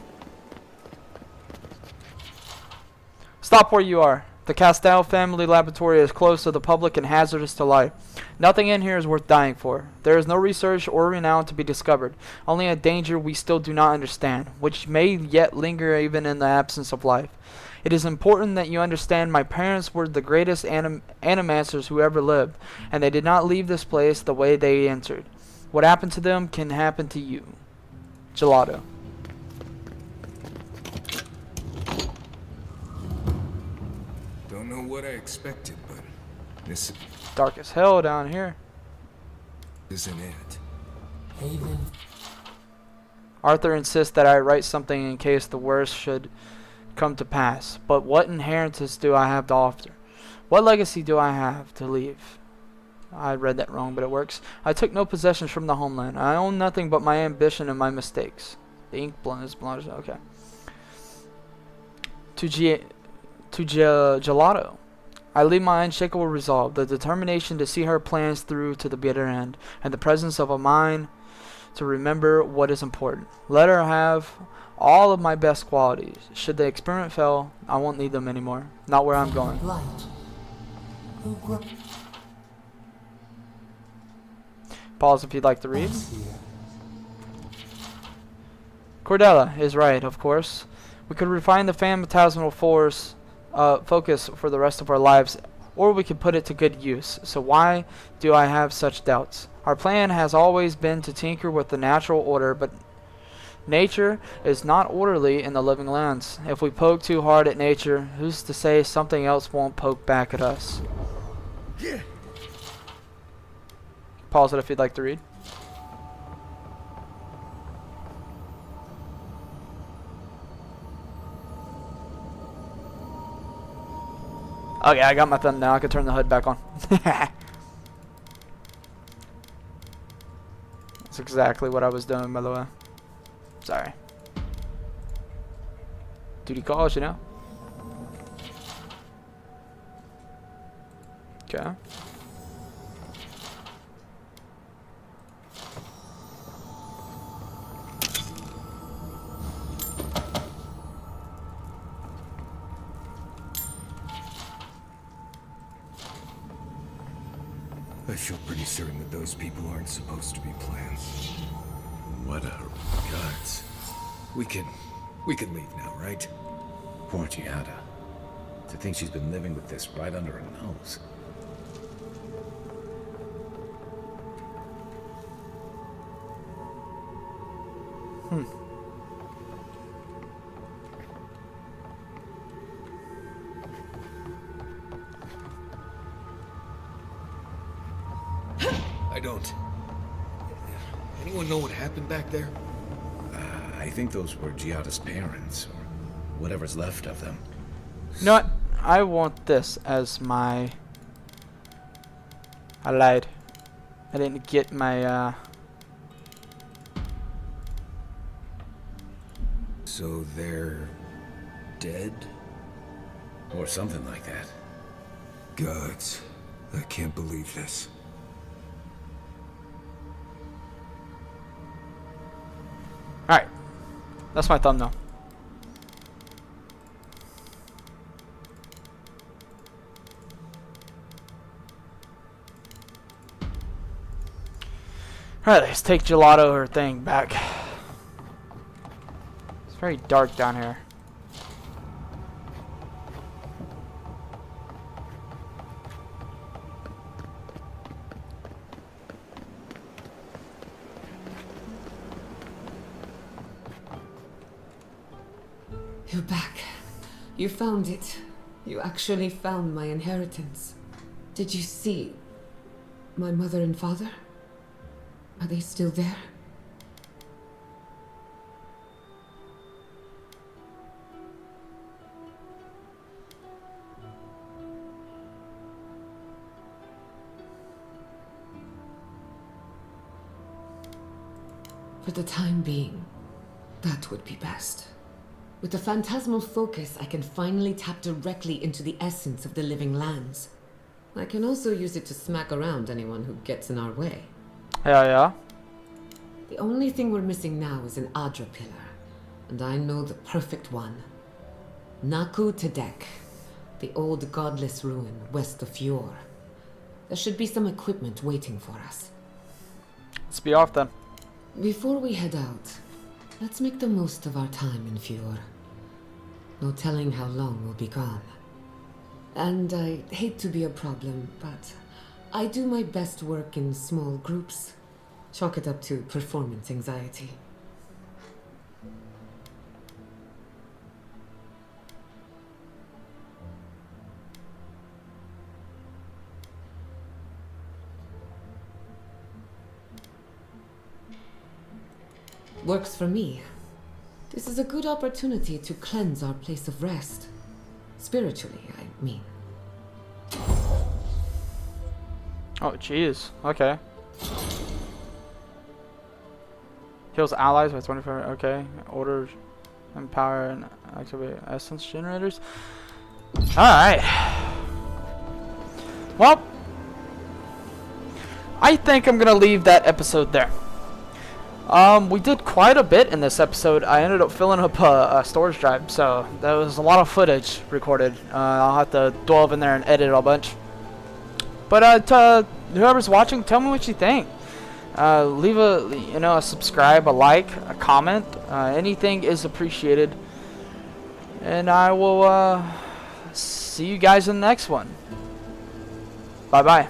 Stop where you are. The Castell family laboratory is closed to the public and hazardous to life. Nothing in here is worth dying for. There is no research or renown to be discovered, only a danger we still do not understand, which may yet linger even in the absence of life. It is important that you understand my parents were the greatest animancers who ever lived, and they did not leave this place the way they entered. What happened to them can happen to you. Gelato. Don't know what I expected, but this Dark as hell down here. isn't it. Haven. Arthur insists that I write something in case the worst should come to pass. But what inheritance do I have to offer? What legacy do I have to leave? I read that wrong, but it works. I took no possessions from the homeland. I own nothing but my ambition and my mistakes. The ink is blunt. Okay. Gelato. I leave my unshakable resolve, the determination to see her plans through to the bitter end, and the presence of a mind to remember what is important. Let her have all of my best qualities. Should the experiment fail, I won't need them anymore. Not where I'm going. Pause if you'd like to read. Cordella is right, of course. We could refine the phantasmal force focus for the rest of our lives, or we could put it to good use. So why do I have such doubts? Our plan has always been to tinker with the natural order, but nature is not orderly in the living lands. If we poke too hard at nature, who's to say something else won't poke back at us? Pause it if you'd like to read. Okay, I got my thumb now. I can turn the hood back on. That's exactly what I was doing, by the way. Sorry. Duty calls, you know? Okay. I feel pretty certain that those people aren't supposed to be plants. What a guts. We can leave now, right? Poor Giada. To think she's been living with this right under her nose. I don't. Anyone know what happened back there? I think those were Giada's parents, or whatever's left of them. You know what? I want this as my... I lied. I didn't get my, So they're dead? Or something like that. Gods, I can't believe this. Alright. That's my thumbnail. Alright, let's take Gelato her thing back. It's very dark down here. You're back. You found it. You actually found my inheritance. Did you see my mother and father? Are they still there? For the time being, that would be best. With the phantasmal focus, I can finally tap directly into the essence of the living lands. I can also use it to smack around anyone who gets in our way. Yeah. The only thing we're missing now is an Adra pillar, and I know the perfect one. Naku Tedek, the old godless ruin west of Fjord. There should be some equipment waiting for us. Let's be off then. Before we head out, let's make the most of our time in Fjord. No telling how long we'll be gone. And I hate to be a problem, but I do my best work in small groups. Chalk it up to performance anxiety. Works for me. This is a good opportunity to cleanse our place of rest. Spiritually, I mean. Oh, jeez. Okay. Heals allies by 24. Okay. Orders, empower, and activate essence generators. Alright. Well, I think I'm going to leave that episode there. We did quite a bit in this episode. I ended up filling up a storage drive, so there was a lot of footage recorded. I'll have to delve in there and edit a bunch. But to whoever's watching, tell me what you think. Leave a subscribe, a like, a comment. Anything is appreciated. And I will see you guys in the next one. Bye bye.